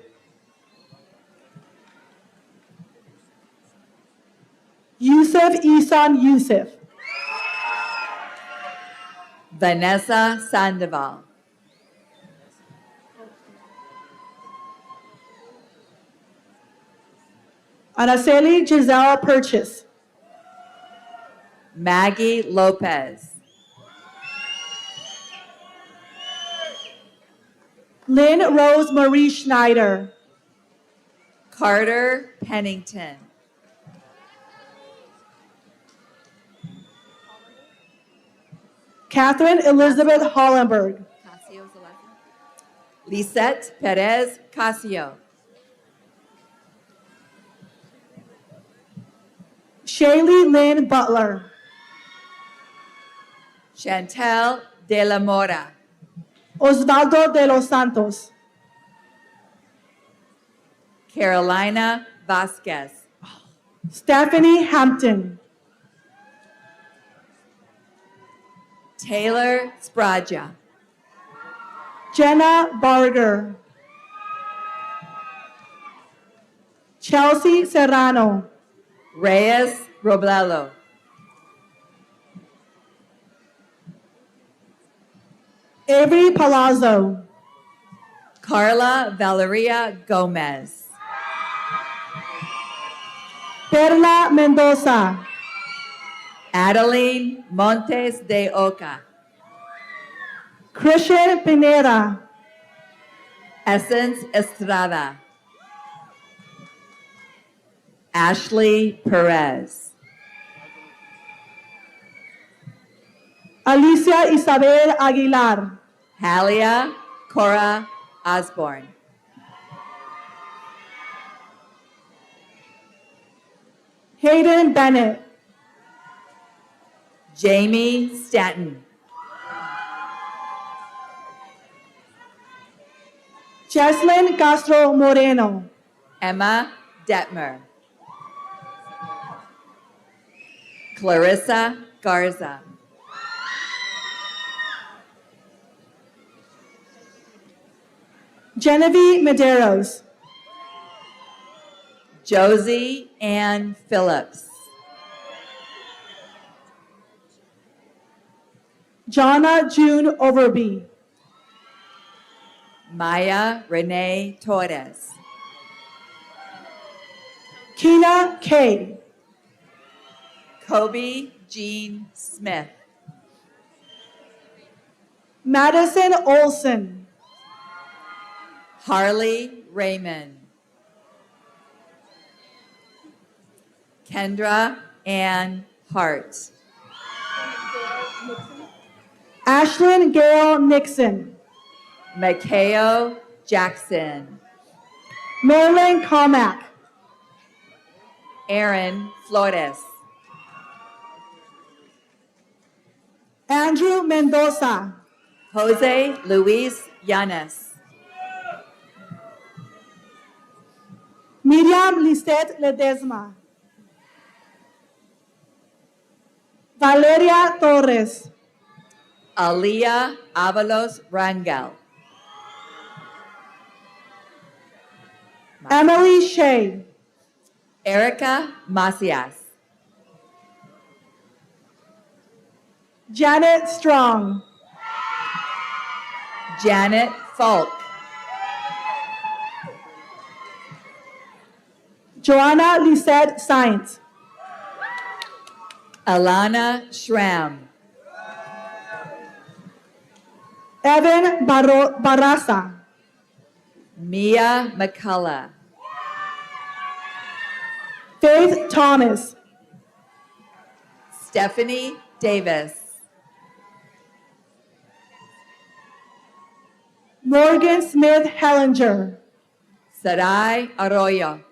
Yusuf Isan Yusuf. Vanessa Sandoval. Araceli Giselle Purchase. Maggie Lopez. Lynn Rose Marie Schneider. Carter Pennington. Catherine Elizabeth Hollenberg. Lisette Perez Casio. Shaylee Lynn Butler. Chantel De La Mora. Osvaldo de los Santos. Carolina Vasquez. Stephanie Hampton. Taylor Spraja. Jenna Barger. Chelsea Serrano. Reyes Robledo. Avery Palazzo. Carla Valeria Gomez. Perla Mendoza. Adeline Montes de Oca. Christian Pineda. Essence Estrada. Ashley Perez. Alicia Isabel Aguilar. Halia Cora Osborne. Hayden Bennett. Jamie Stanton. Jesslyn Castro Moreno. Emma Detmer. Clarissa Garza. Genevieve Medeiros. Josie Ann Phillips. Jonna June Overby. Maya Renee Torres. Kina K. Kobe Jean Smith. Madison Olson. Harley Raymond. Kendra Ann Hart. Ashlyn Gail Nixon. Makeo Jackson. Marilyn Carmack. Aaron Flores. Andrew Mendoza. Jose Luis Llanes. Miriam Lisette Ledesma. Valeria Torres. Aliyah Avalos Rangel. Emily Shea. Erica Macias. Janet Strong. Janet Falk. Joanna Lisette Sainz. Alana Schramm. Evan Barraza. Mia McCullough. Faith Thomas. Stephanie Davis. Morgan Smith Hellinger. Sarai Arroyo.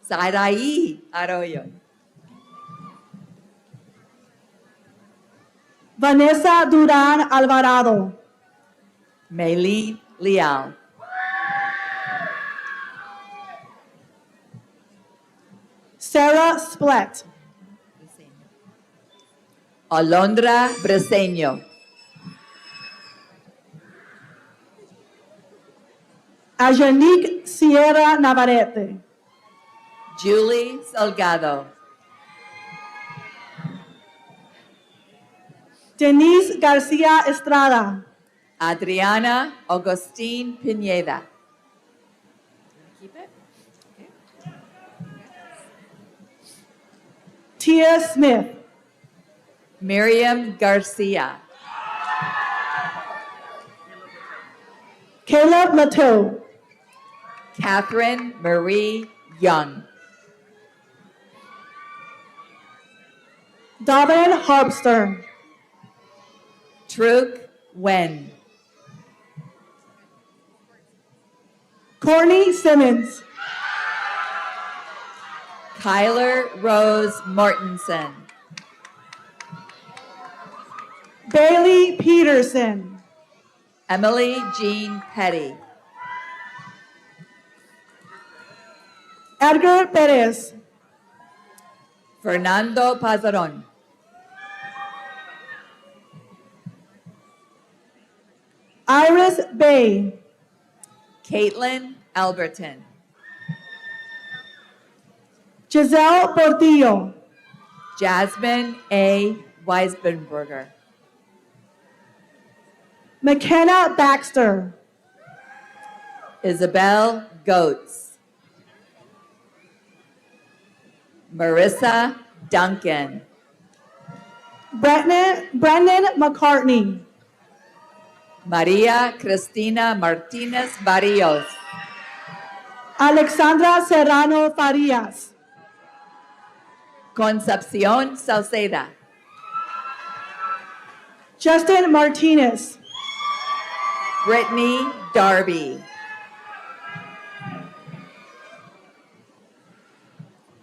Sarai Arroyo. Vanessa Duran Alvarado. Maylene Leal. Sarah Splett. Alondra Breseño. Ajanique Sierra Navarrete. Julie Salgado. Denise Garcia Estrada. Adriana Agustin Pineda. Keep it. Tia Smith. Miriam Garcia. Caleb Lateau. Catherine Marie Young. Darwin Harpster. Truk Wen. Courtney Simmons. Kyler Rose Mortensen. Bailey Peterson. Emily Jean Petty. Edgar Perez, Fernando Pazaron. Iris Bay, Caitlin Alberton. Giselle Portillo, Jasmine A. Weisbenberger. McKenna Baxter, Isabel Goetz. Marissa Duncan. Brendan McCartney, Maria Cristina Martinez Barrios. Alexandra Serrano Farias, Concepcion Salceda. Justin Martinez, Brittany Darby.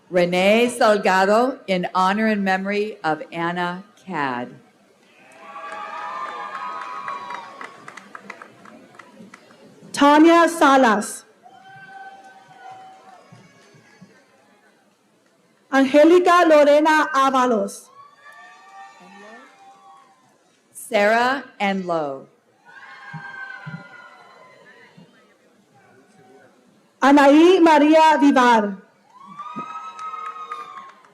Renee Salgado in honor and memory of Anna Cad. Tanya Salas, Angelica Lorena Avalos, Sarah Enlow. Anaí María Vivar,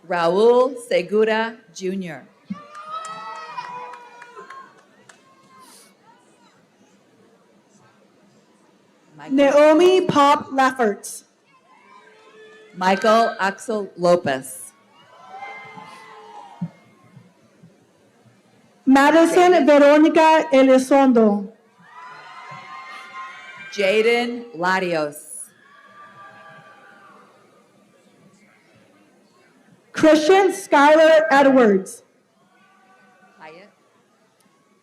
Raul Segura Jr. Naomi Pop Lefferts, Michael Axel Lopez. Madison Veronica Elizondo, Jaden Latios. Christian Skylar Edwards, Hyatt.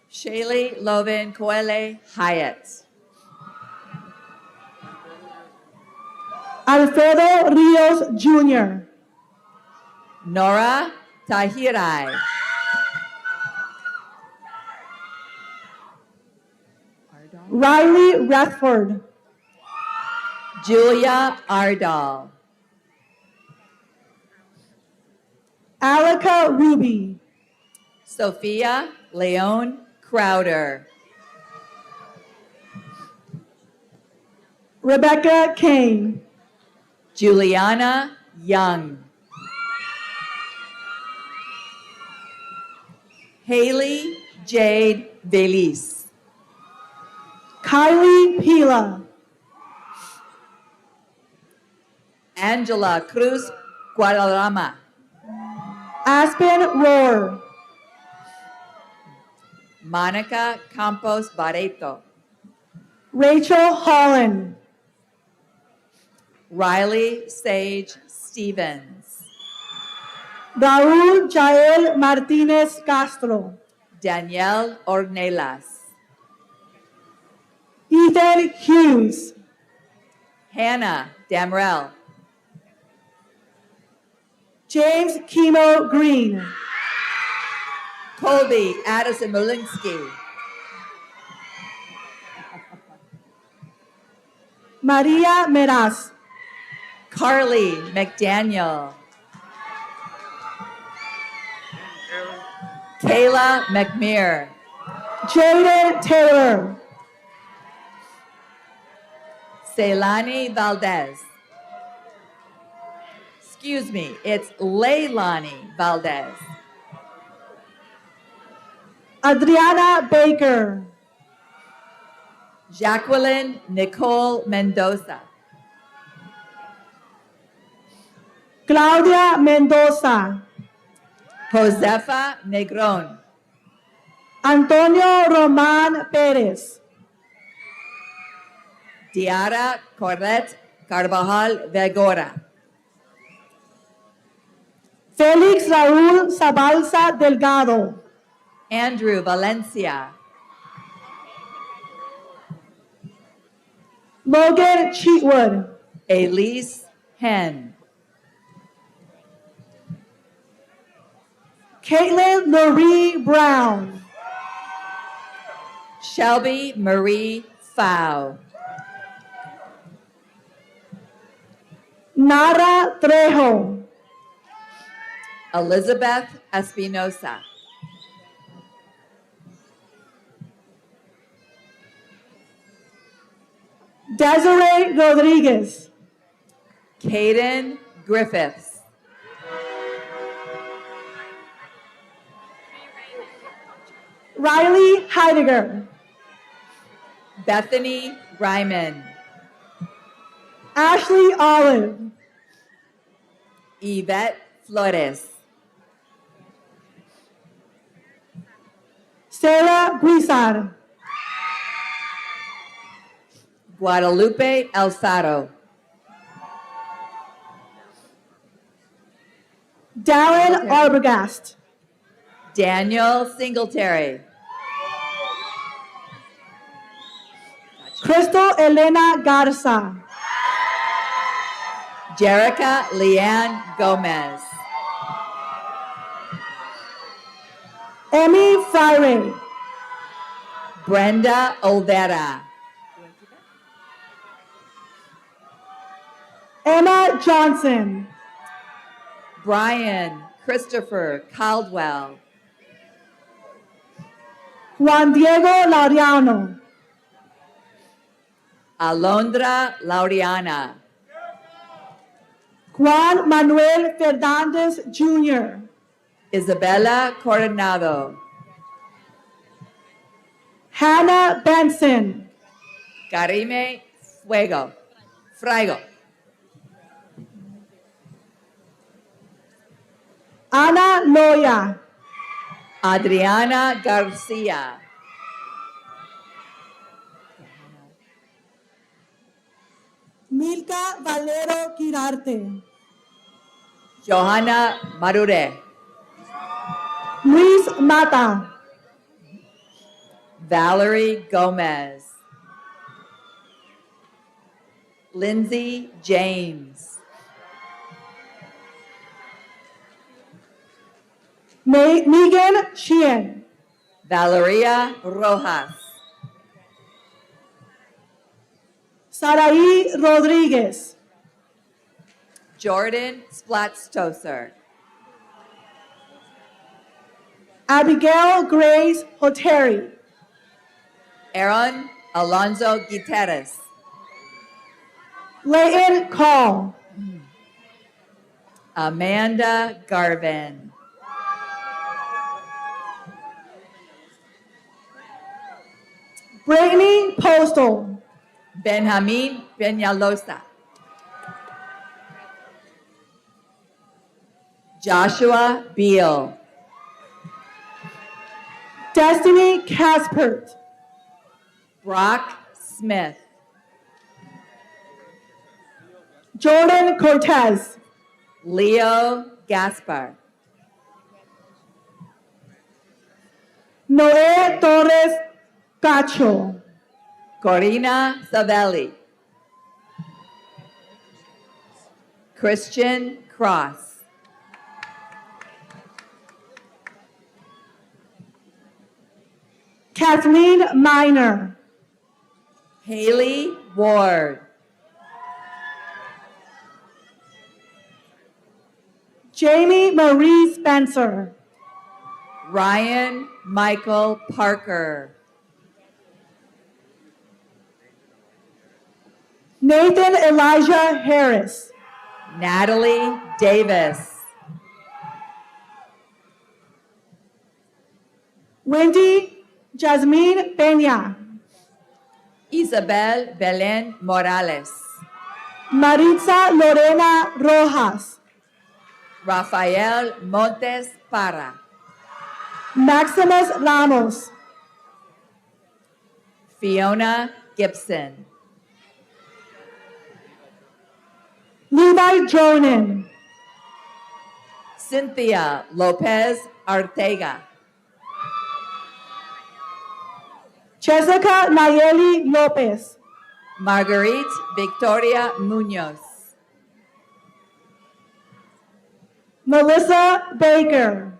Shaylee Lovin Coele Hyatt. Alfredo Rios Jr., Nora Tahirai. Riley Rethford, Julia Ardal. Alika Ruby, Sophia Leon Crowder. Rebecca Kane, Juliana Young. Haley Jade Velis. Kylie Pila, Angela Cruz Guadarrama. Aspen Rohr, Monica Campos Barreto. Rachel Holland, Riley Sage Stevens. Raúl Jael Martinez Castro, Danielle Ornelas. Ethan Hughes, Hannah Damrell. James Kimo Green, Colby Addison Molinsky. Maria Meraz, Carly McDaniel. Kayla McMeer. Jaden Taylor, Ceylani Valdez. Excuse me, it's Leilani Valdez. Adriana Baker, Jacqueline Nicole Mendoza. Claudia Mendoza, Josefa Negron. Antonio Roman Perez, Diara Corret Carvajal Vegora. Félix Raúl Zabalza Delgado, Andrew Valencia. Logan Cheatwood, Elise Hen. Caitlin Marie Brown, Shelby Marie Fau. Nara Trejo. Elizabeth Espinosa. Desiree Rodriguez. Caden Griffiths. Riley Heidegger. Bethany Ryman. Ashley Olive. Yvette Flores. Sarah Guisar. Guadalupe Alfaro. Darren Arbogast. Daniel Singletary. Crystal Elena Garza. Jerica Leanne Gomez. Emmy Freire. Brenda Olvera. Emma Johnson. Brian Christopher Caldwell. Juan Diego Laureano. Alondra Laureana. Juan Manuel Fernandez Jr. Isabella Coronado. Hannah Benson. Karime Fraigo. Ana Loya. Adriana Garcia. Milka Valero Quirarte. Johanna Marure. Luis Mata. Valerie Gomez. Lindsay James. Megan Sheehan. Valeria Rojas. Saraí Rodriguez. Jordan Splatstoser. Abigail Grace Hoteri. Aaron Alonso Guiterres. Leighton Call. Amanda Garvin. Brittany Postal. Benjamin Peñalosa. Joshua Beal. Destiny Caspert. Brock Smith. Jordan Cortez. Leo Gaspar. Noé Torres Cacho. Corina Savelli. Christian Cross. Kathleen Miner. Haley Ward. Jamie Marie Spencer. Ryan Michael Parker. Nathan Elijah Harris. Natalie Davis. Wendy Jasmine Peña. Isabel Belen Morales. Maritza Lorena Rojas. Rafael Montes Parra. Maximus Ramos. Fiona Gibson. Levi Dronin. Cynthia Lopez Arteaga. Jessica Nayeli Lopez. Marguerite Victoria Munoz. Melissa Baker.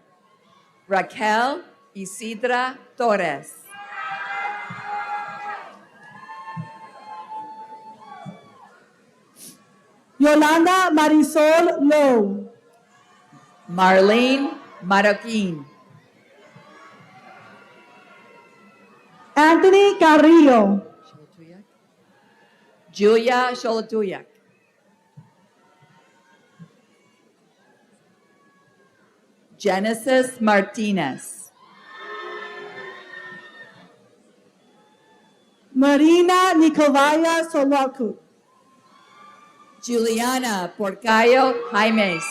Raquel Isidra Torres. Yolanda Marisol Lowe. Marlene Marroquin. Anthony Carrillo. Julia Sholatuyak. Genesis Martinez. Marina Nicolaya Soloku. Juliana Porcayo Jaimes.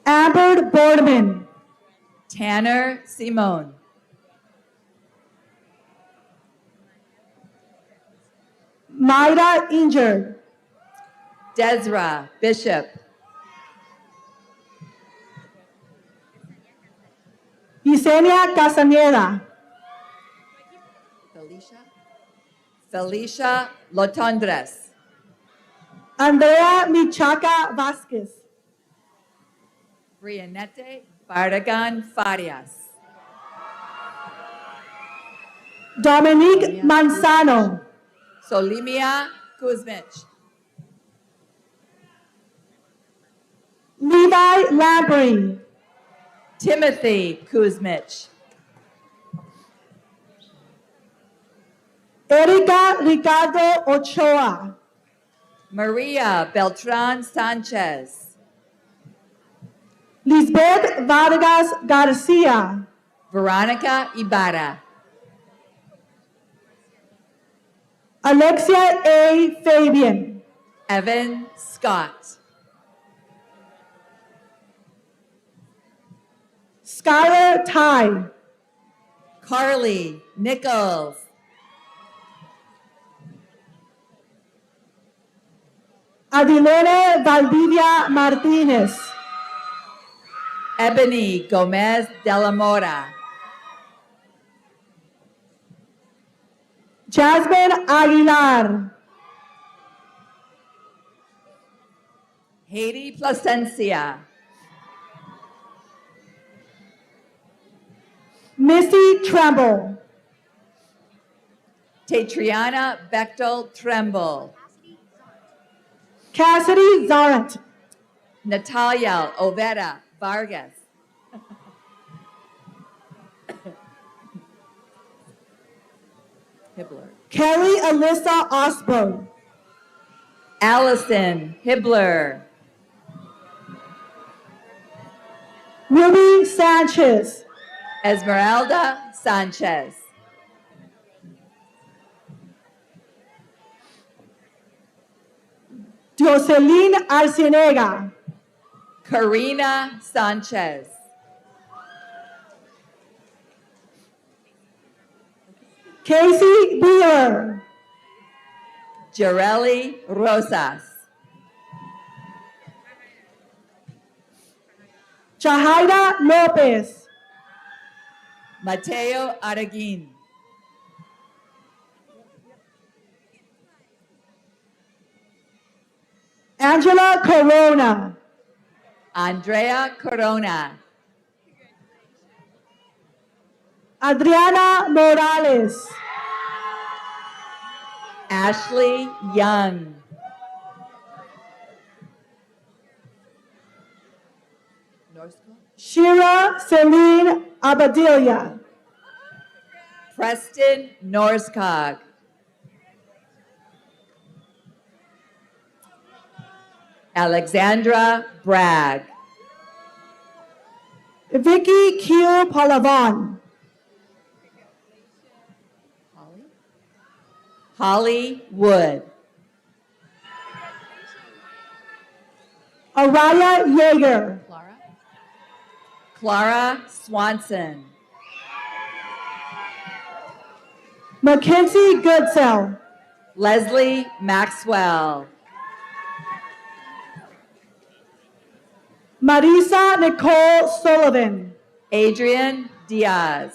Amber Boardman. Tanner Simone. Mayra Injured. Desra Bishop. Yesenia Casaneda. Felicia Lotondres. Andrea Michaca Vasquez. Brianette Bardagan Farias. Dominique Manzano. Solimia Kuzmich. Levi Lamprey. Timothy Kuzmich. Erika Ricardo Ochoa. Maria Beltran Sanchez. Lisbeth Vargas Garcia. Veronica Ibarra. Alexia A. Fabian. Evan Scott. Skylar Ty. Carly Nichols. Adilene Valdivia Martinez. Ebony Gomez de la Mora. Jasmine Aguilar. Haiti Placencia. Missy Tremble. Tatriana Bechtel Tremble. Cassidy Zarant. Natalia Oveda Vargas. Hibbler. Kelly Alyssa Osborne. Allison Hibbler. Ruby Sanchez. Esmeralda Sanchez. Jocelyn Arcienega. Karina Sanchez. Casey Beer. Jareli Rosas. Jahaira Lopez. Mateo Araguin. Angela Corona. Andrea Corona. Adriana Morales. Ashley Young. Shira Celine Abadilla. Preston Norskog. Alexandra Bragg. Vicky Q. Palavan. Holly Wood. Araya Yeager. Clara Swanson. Mackenzie Goodsell. Leslie Maxwell. Marisa Nicole Sullivan. Adrian Diaz.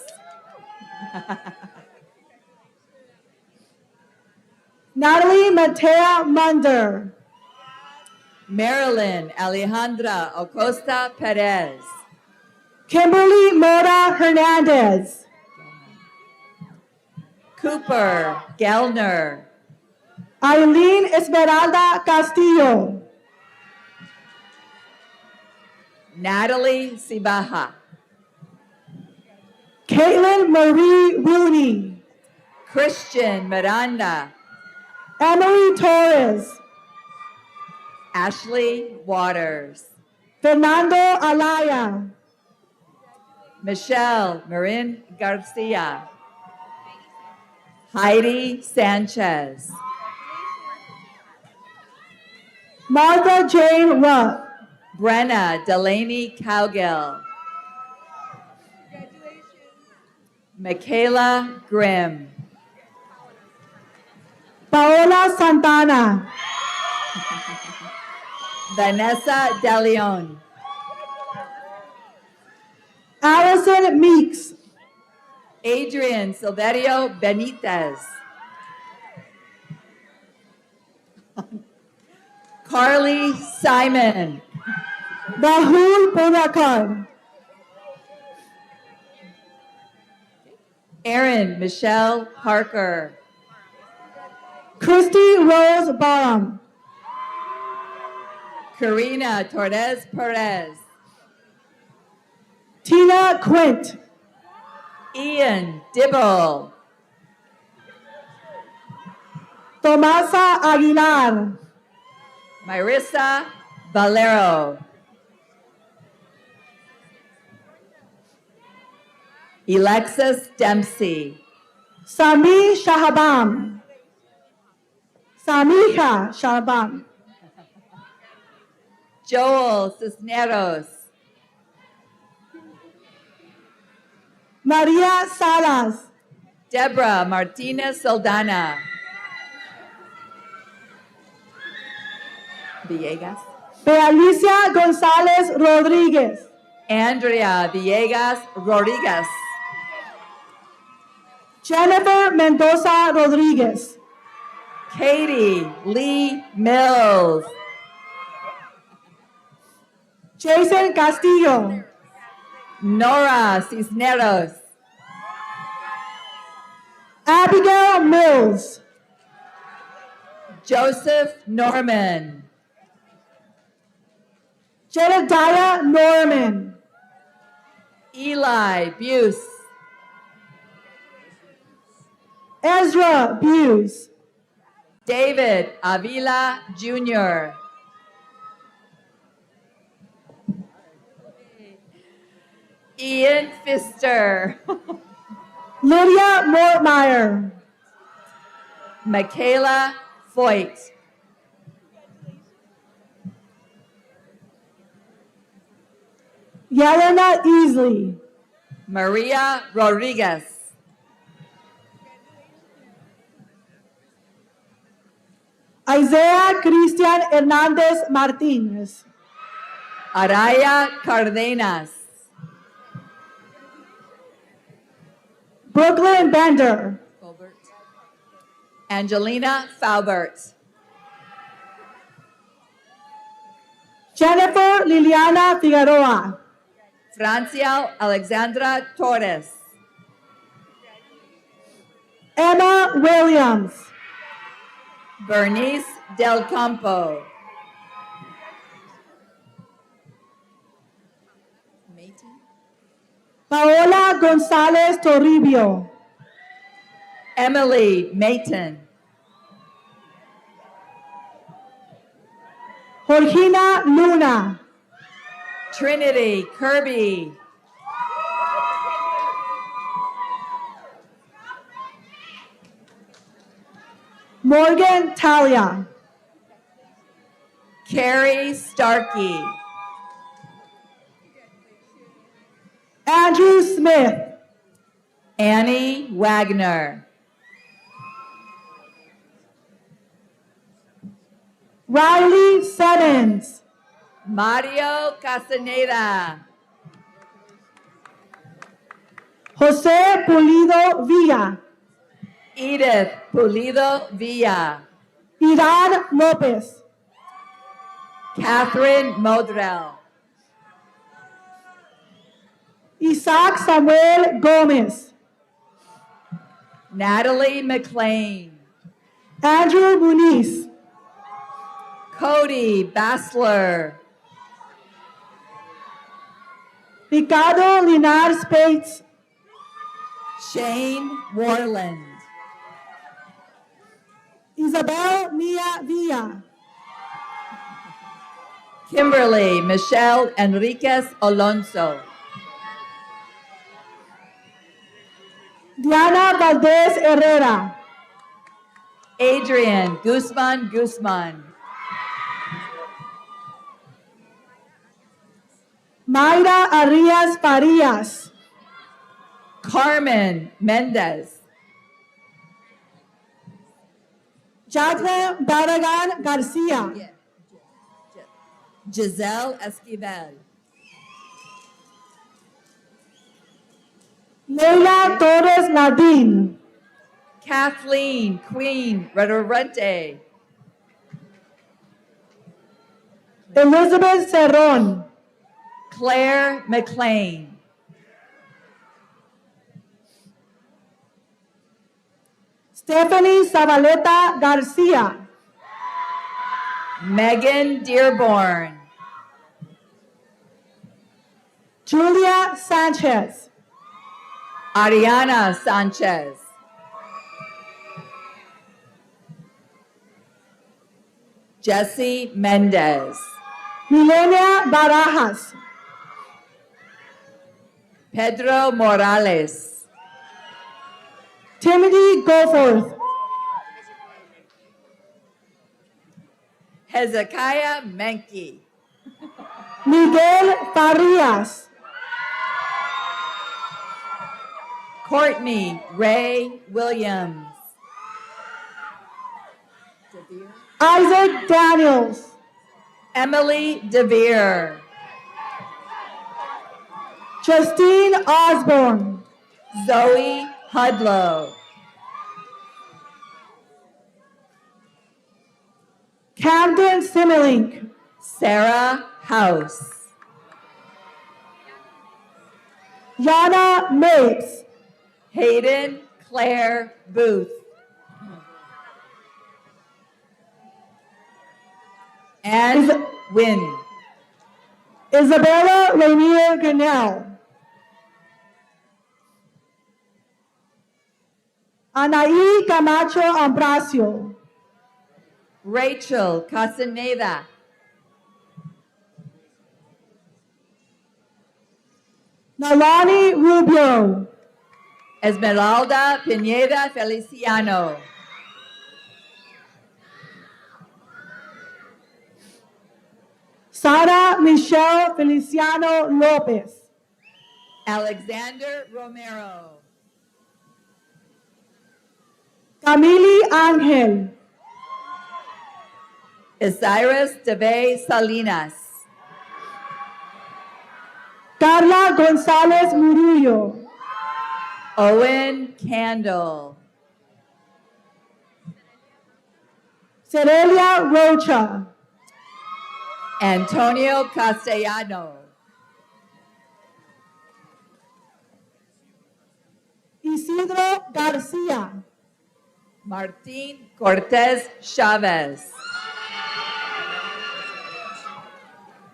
Natalie Matea Munder. Marilyn Alejandra Acosta Perez. Kimberly Mora Hernandez. Cooper Gellner. Eileen Esmeralda Castillo. Natalie Sibaja. Caitlin Marie Rooney. Christian Miranda. Emily Torres. Ashley Waters. Fernando Alaya. Michelle Marin Garcia. Heidi Sanchez. Martha Jane Rutt. Brenna Delaney Cowgill. Michaela Grimm. Paola Santana. Vanessa De Leon. Allison Meeks. Adrian Silverio Benitez. Carly Simon. Rahul Purnakar. Erin Michelle Parker. Christy Rose Barham. Karina Torres Perez. Tina Quint. Ian Dibble. Tomasa Aguilar. Marissa Valero. Alexis Dempsey. Sami Shahabam. Samiha Shahabam. Joel Cisneros. Maria Salas. Deborah Martinez Saldana. Villegas. Alicia Gonzalez Rodriguez. Andrea Villegas Rodriguez. Jennifer Mendoza Rodriguez. Katie Lee Mills. Jason Castillo. Nora Cisneros. Abigail Mills. Joseph Norman. Jedediah Norman. Eli Buse. Ezra Buse. David Avila Jr. Ian Pfister. Lydia Mortmeyer. Michaela Foyt. Yelena Easley. Maria Rodriguez. Isaiah Cristian Hernandez Martinez. Araya Cardenas. Brooklyn Bender. Angelina Faubert. Jennifer Liliana Figueroa. Franciel Alexandra Torres. Emma Williams. Bernice Del Campo. Paola Gonzalez Toribio. Emily Mayton. Georgina Luna. Trinity Kirby. Morgan Talia. Carrie Starkey. Andrew Smith. Annie Wagner. Riley Simmons. Mario Castaneda. Jose Pulido Villa. Edith Pulido Villa. Iran Lopez. Catherine Modrell. Isaac Samuel Gomez. Natalie McLean. Andrew Muniz, Cody Bassler. Ricardo Linares Pates, Shane Warland. Isabel Mia Villa, Kimberly Michelle Enriquez Alonso. Diana Valdez Herrera, Adrian Guzman. Mayra Arias Farias, Carmen Mendez. Jacqueline Barragan Garcia, Giselle Esquivel. Leila Torres Nadine, Kathleen Queen Redorente. Elizabeth Cerron, Claire McLean. Stephanie Zabaleta Garcia, Megan Dearborn. Julia Sanchez, Ariana Sanchez. Jesse Mendez. Milenia Barajas, Pedro Morales. Timothy Goforth, Hezekiah Menke. Miguel Farias, Courtney Ray Williams. Isaac Daniels, Emily DeVere. Justine Osborne, Zoe Hudlow. Camden Simmelink, Sarah House. Yana Mapes, Hayden Claire Booth. And Wynn. Isabella Rainier Grinnell, Anaí Camacho Ambracio, Rachel Casaneda. Nalani Rubio, Esmeralda Pineda Feliciano. Sara Michelle Feliciano Lopez, Alexander Romero. Camili Angel, Isiris Deve Salinas. Carla González Murillo, Owen Candle. Cerelia Rocha, Antonio Castellano. Isidro Garcia, Martín Cortez Chavez.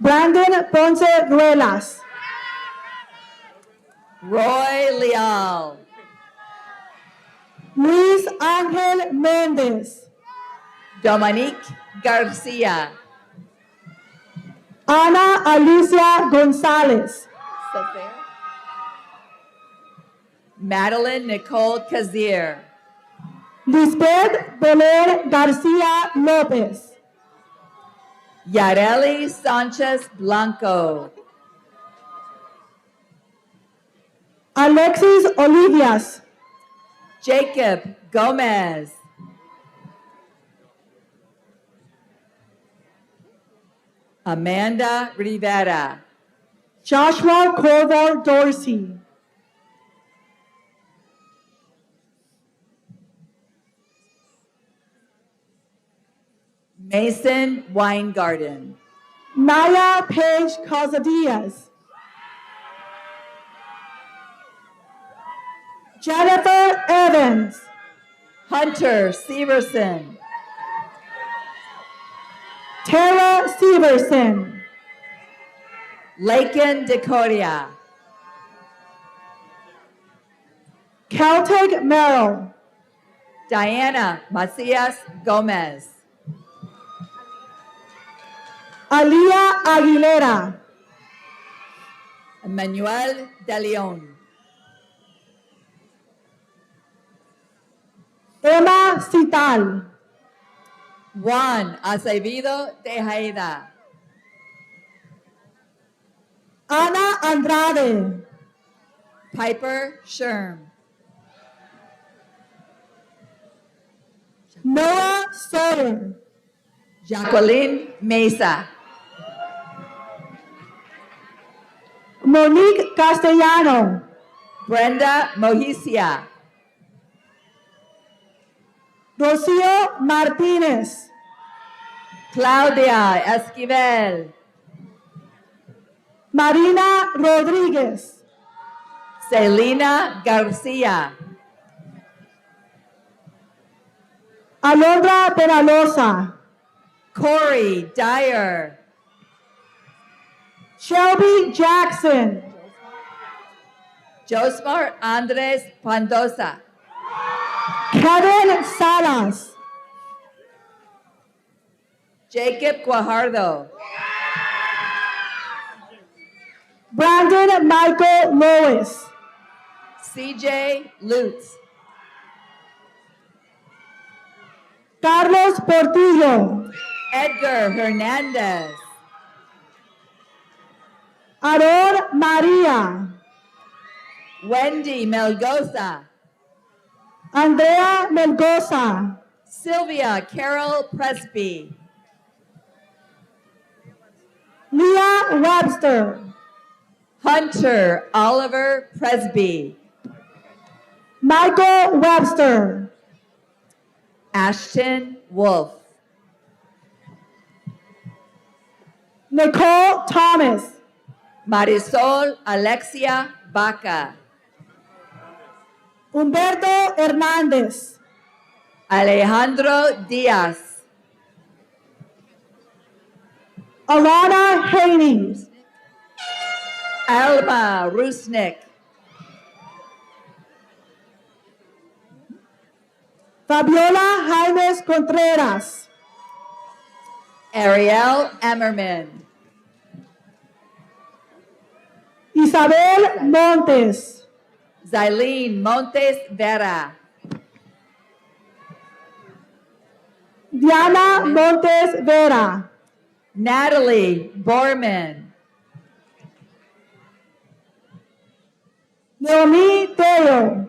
Brandon Ponce Ruelas, Roy Leal. Luis Ángel Méndez, Dominique Garcia. Ana Alicia González, Madeline Nicole Kazir. Lisbeth Belen Garcia López, Yareli Sanchez Blanco. Alexis Olivias, Jacob Gomez. Amanda Rivera. Joshua Corval Dorsey, Mason Weingarten. Naya Page Casadillas, Jennifer Evans, Hunter Severson. Tara Severson. Laken Decoria. Celtic Merrill. Diana Macias Gomez. Alia Aguilera. Emmanuel De Leon. Emma Cital. Juan Acevedo Tejeda. Ana Andrade. Piper Sherm. Noah Sawyer. Jacqueline Mesa. Monique Castellano. Brenda Mojicia. Rocio Martinez. Claudia Esquivel. Marina Rodriguez. Celina Garcia. Alondra Penalosa. Corey Dyer. Shelby Jackson. Josmar Andres Pandosa. Kevin Salas. Jacob Guajardo. Brandon Michael Lois. CJ Lutz. Carlos Portillo. Edgar Hernandez. Aarón María. Wendy Melgoza. Andrea Melgoza. Sylvia Carol Presby. Leah Webster. Hunter Oliver Presby. Michael Webster. Ashton Wolf. Nicole Thomas. Marisol Alexia Baca. Humberto Hernández. Alejandro Diaz. Alana Haney. Alma Rusnik. Fabiola Jaimes Contreras. Ariel Emmerman. Isabel Montes. Zailene Montes Vera. Diana Montes Vera. Natalie Borman. Naomi Teo.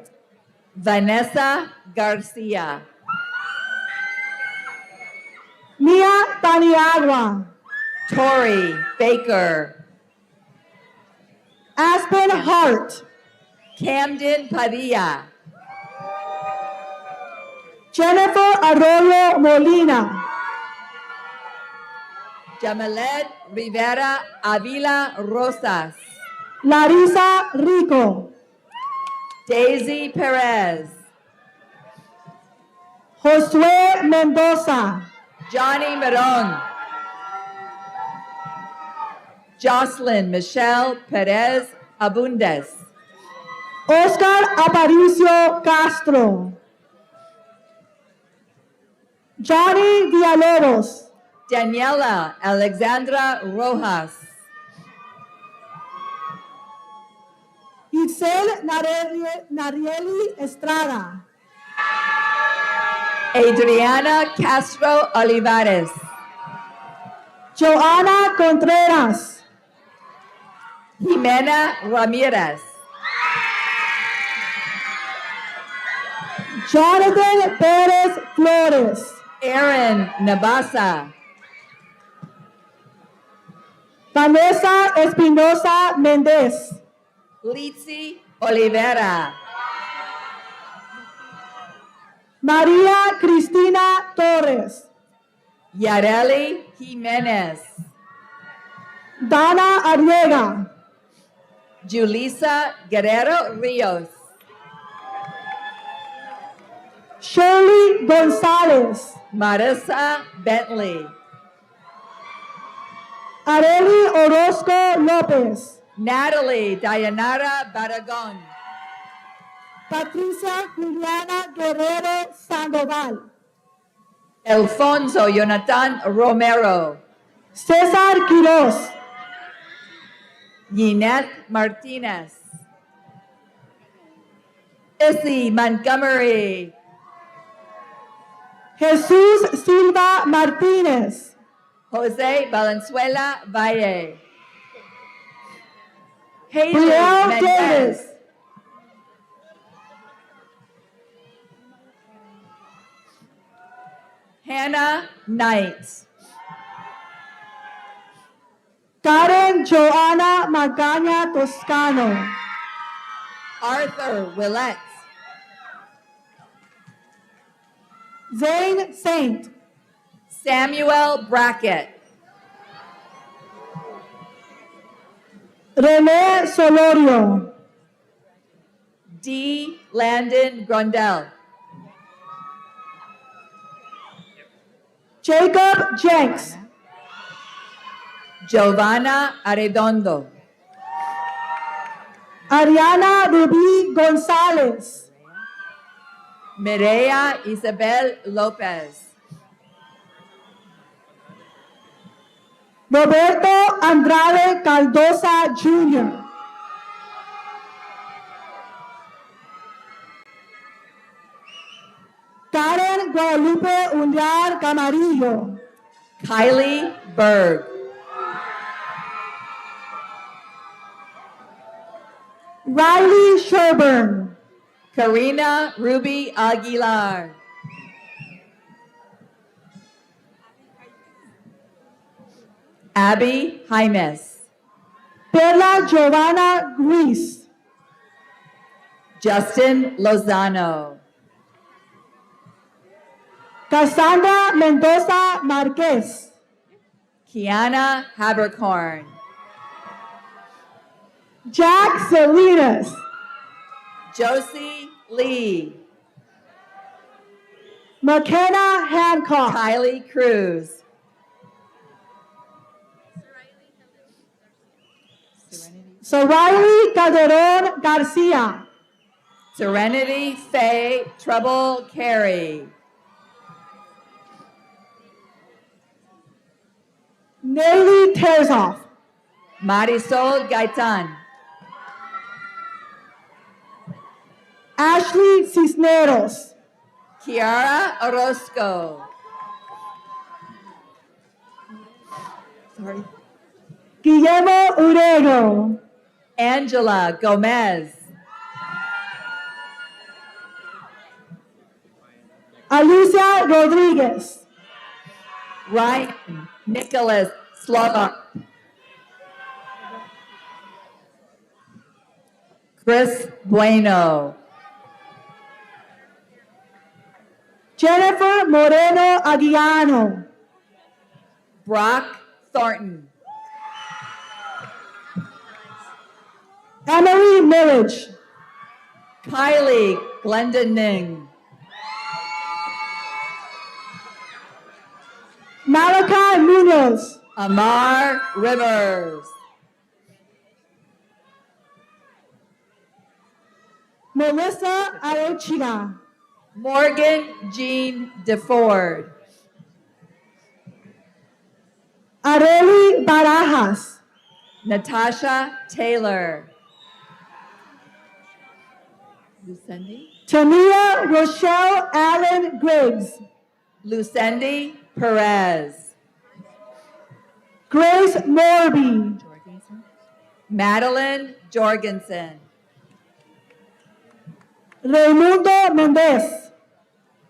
Vanessa Garcia. Mia Paniagua. Tori Baker. Aspen Hart. Camden Padilla. Jennifer Arroyo Molina. Jamalet Rivera Avila Rosas. Larisa Rico. Daisy Perez. Josué Mendoza. Johnny Maron. Jocelyn Michelle Perez Abundes. Oscar Aparicio Castro. Johnny Villalobos. Daniela Alexandra Rojas. Itzel Narieli Estrada. Adriana Castro Olivares. Joana Contreras. Jimena Ramirez. Jonathan Perez Flores. Aaron Nabasa. Vanessa Espinosa Méndez. Litzy Olivera. María Cristina Torres. Yareli Jimenez. Dana Arriega. Julissa Guerrero Rios. Shirley Gonzalez, Marissa Bentley, Areli Orozco Lopez, Natalie Dayanara Baragón, Patricia Juliana Guerrero Sandoval, Alfonso Jonathan Romero, César Quiroz, Ginette Martinez, Issy Montgomery, Jesús Silva Martínez, Jose Valenzuela Valle, Haley Brielle Mendez, Davis, Hannah Knight, Karen Joana Magaña Toscano, Arthur Willett, Zane Saint, Samuel Brackett, René Solorio, D. Landon Grondell, Jacob Jenks, Giovanna Arredondo, Ariana Rubí González, Mireya Isabel Lopez, Roberto Andrade Caldosa Jr., Karen Guadalupe Ullar Camarillo, Kylie Berg, Riley Sherburne, Karina Ruby Aguilar, Abby Jaimes, Perla Giovanna Gris, Justin Lozano, Cassandra Mendoza Marquez, Kiana Habercorn, Jack Salinas, Josie Lee, McKenna Hancock, Kylie Cruz, Soraya Calderon Garcia, Serenity Faye Trouble Carey, Nelly Terzoff, Marisol Gaitan, Ashley Cisneros, Kiara Orozco, Guillermo Urego, Angela Gomez, Alicia Rodriguez, Ryan Nicholas Slovak, Chris Bueno, Jennifer Moreno Aguiano, Brock Thornton, Emily Millage, Kylie Glendening, Malachi Munoz, Amar Rivers, Melissa Arechiga, Morgan Jean DeFord, Areli Barajas, Natasha Taylor, Lucendi, Tania Rochelle Allen Griggs, Lucendi Perez, Grace Morby, Madeline Jorgensen, Raimundo Mendez,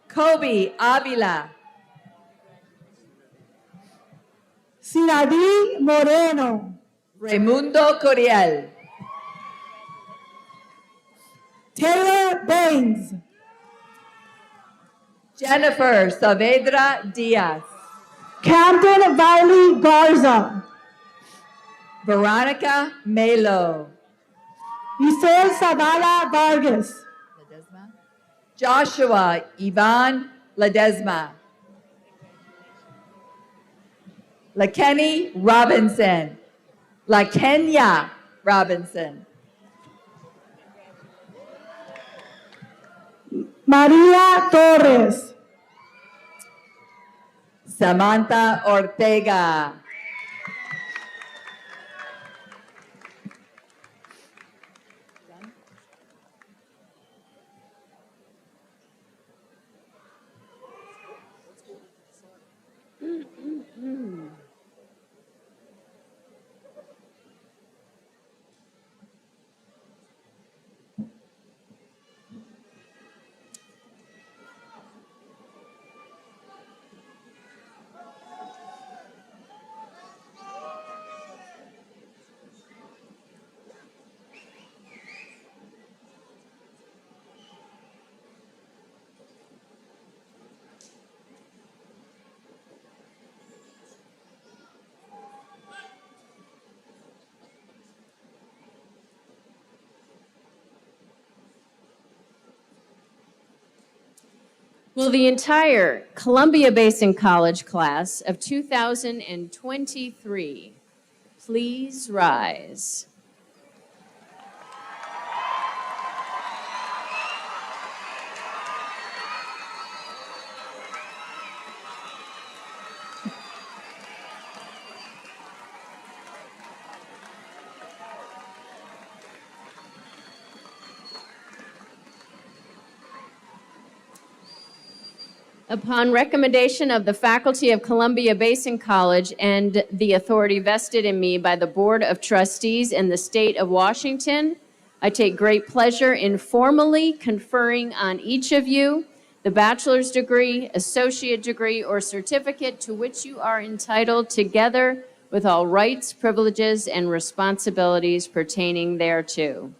Kobe Avila, Sinadi Moreno, Raimundo Coriel, Taylor Baines, Jennifer Saavedra Diaz, Camden Valley Garza, Veronica Melo, Giselle Zavala Vargas, Joshua Ivan Ledesma. LaKenny Robinson. LaKenya Robinson. María Torres. Samantha Ortega. Will the entire Columbia Basin College class of 2023 please rise? Upon recommendation of the faculty of Columbia Basin College and the authority vested in me by the Board of Trustees in the state of Washington, I take great pleasure in formally conferring on each of you the bachelor's degree, associate degree, or certificate to which you are entitled, together with all rights, privileges, and responsibilities pertaining thereto.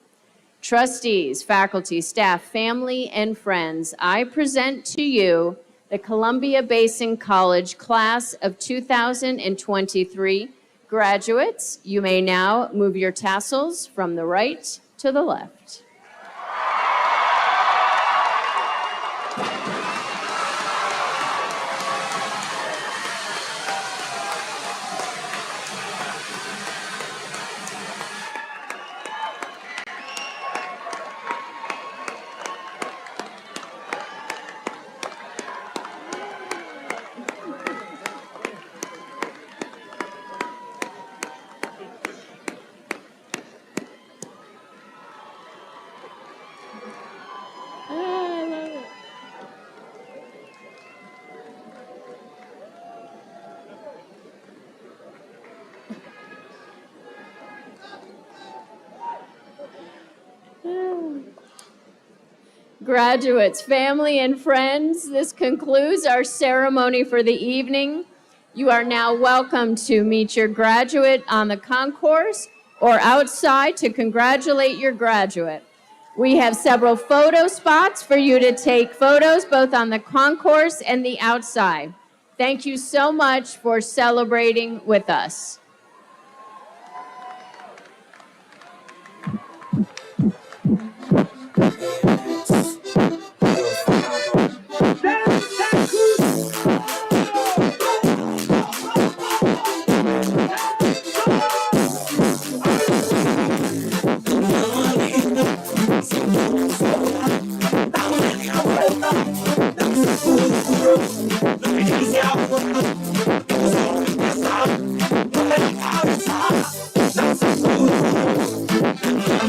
Trustees, faculty, staff, family, and friends, I present to you the Columbia Basin College class of 2023 graduates. You may now move your tassels from the right to the left. Graduates, family, and friends, this concludes our ceremony for the evening. You are now welcome to meet your graduate on the concourse or outside to congratulate your graduate. We have several photo spots for you to take photos both on the concourse and the outside. Thank you so much for celebrating with us. Yeah.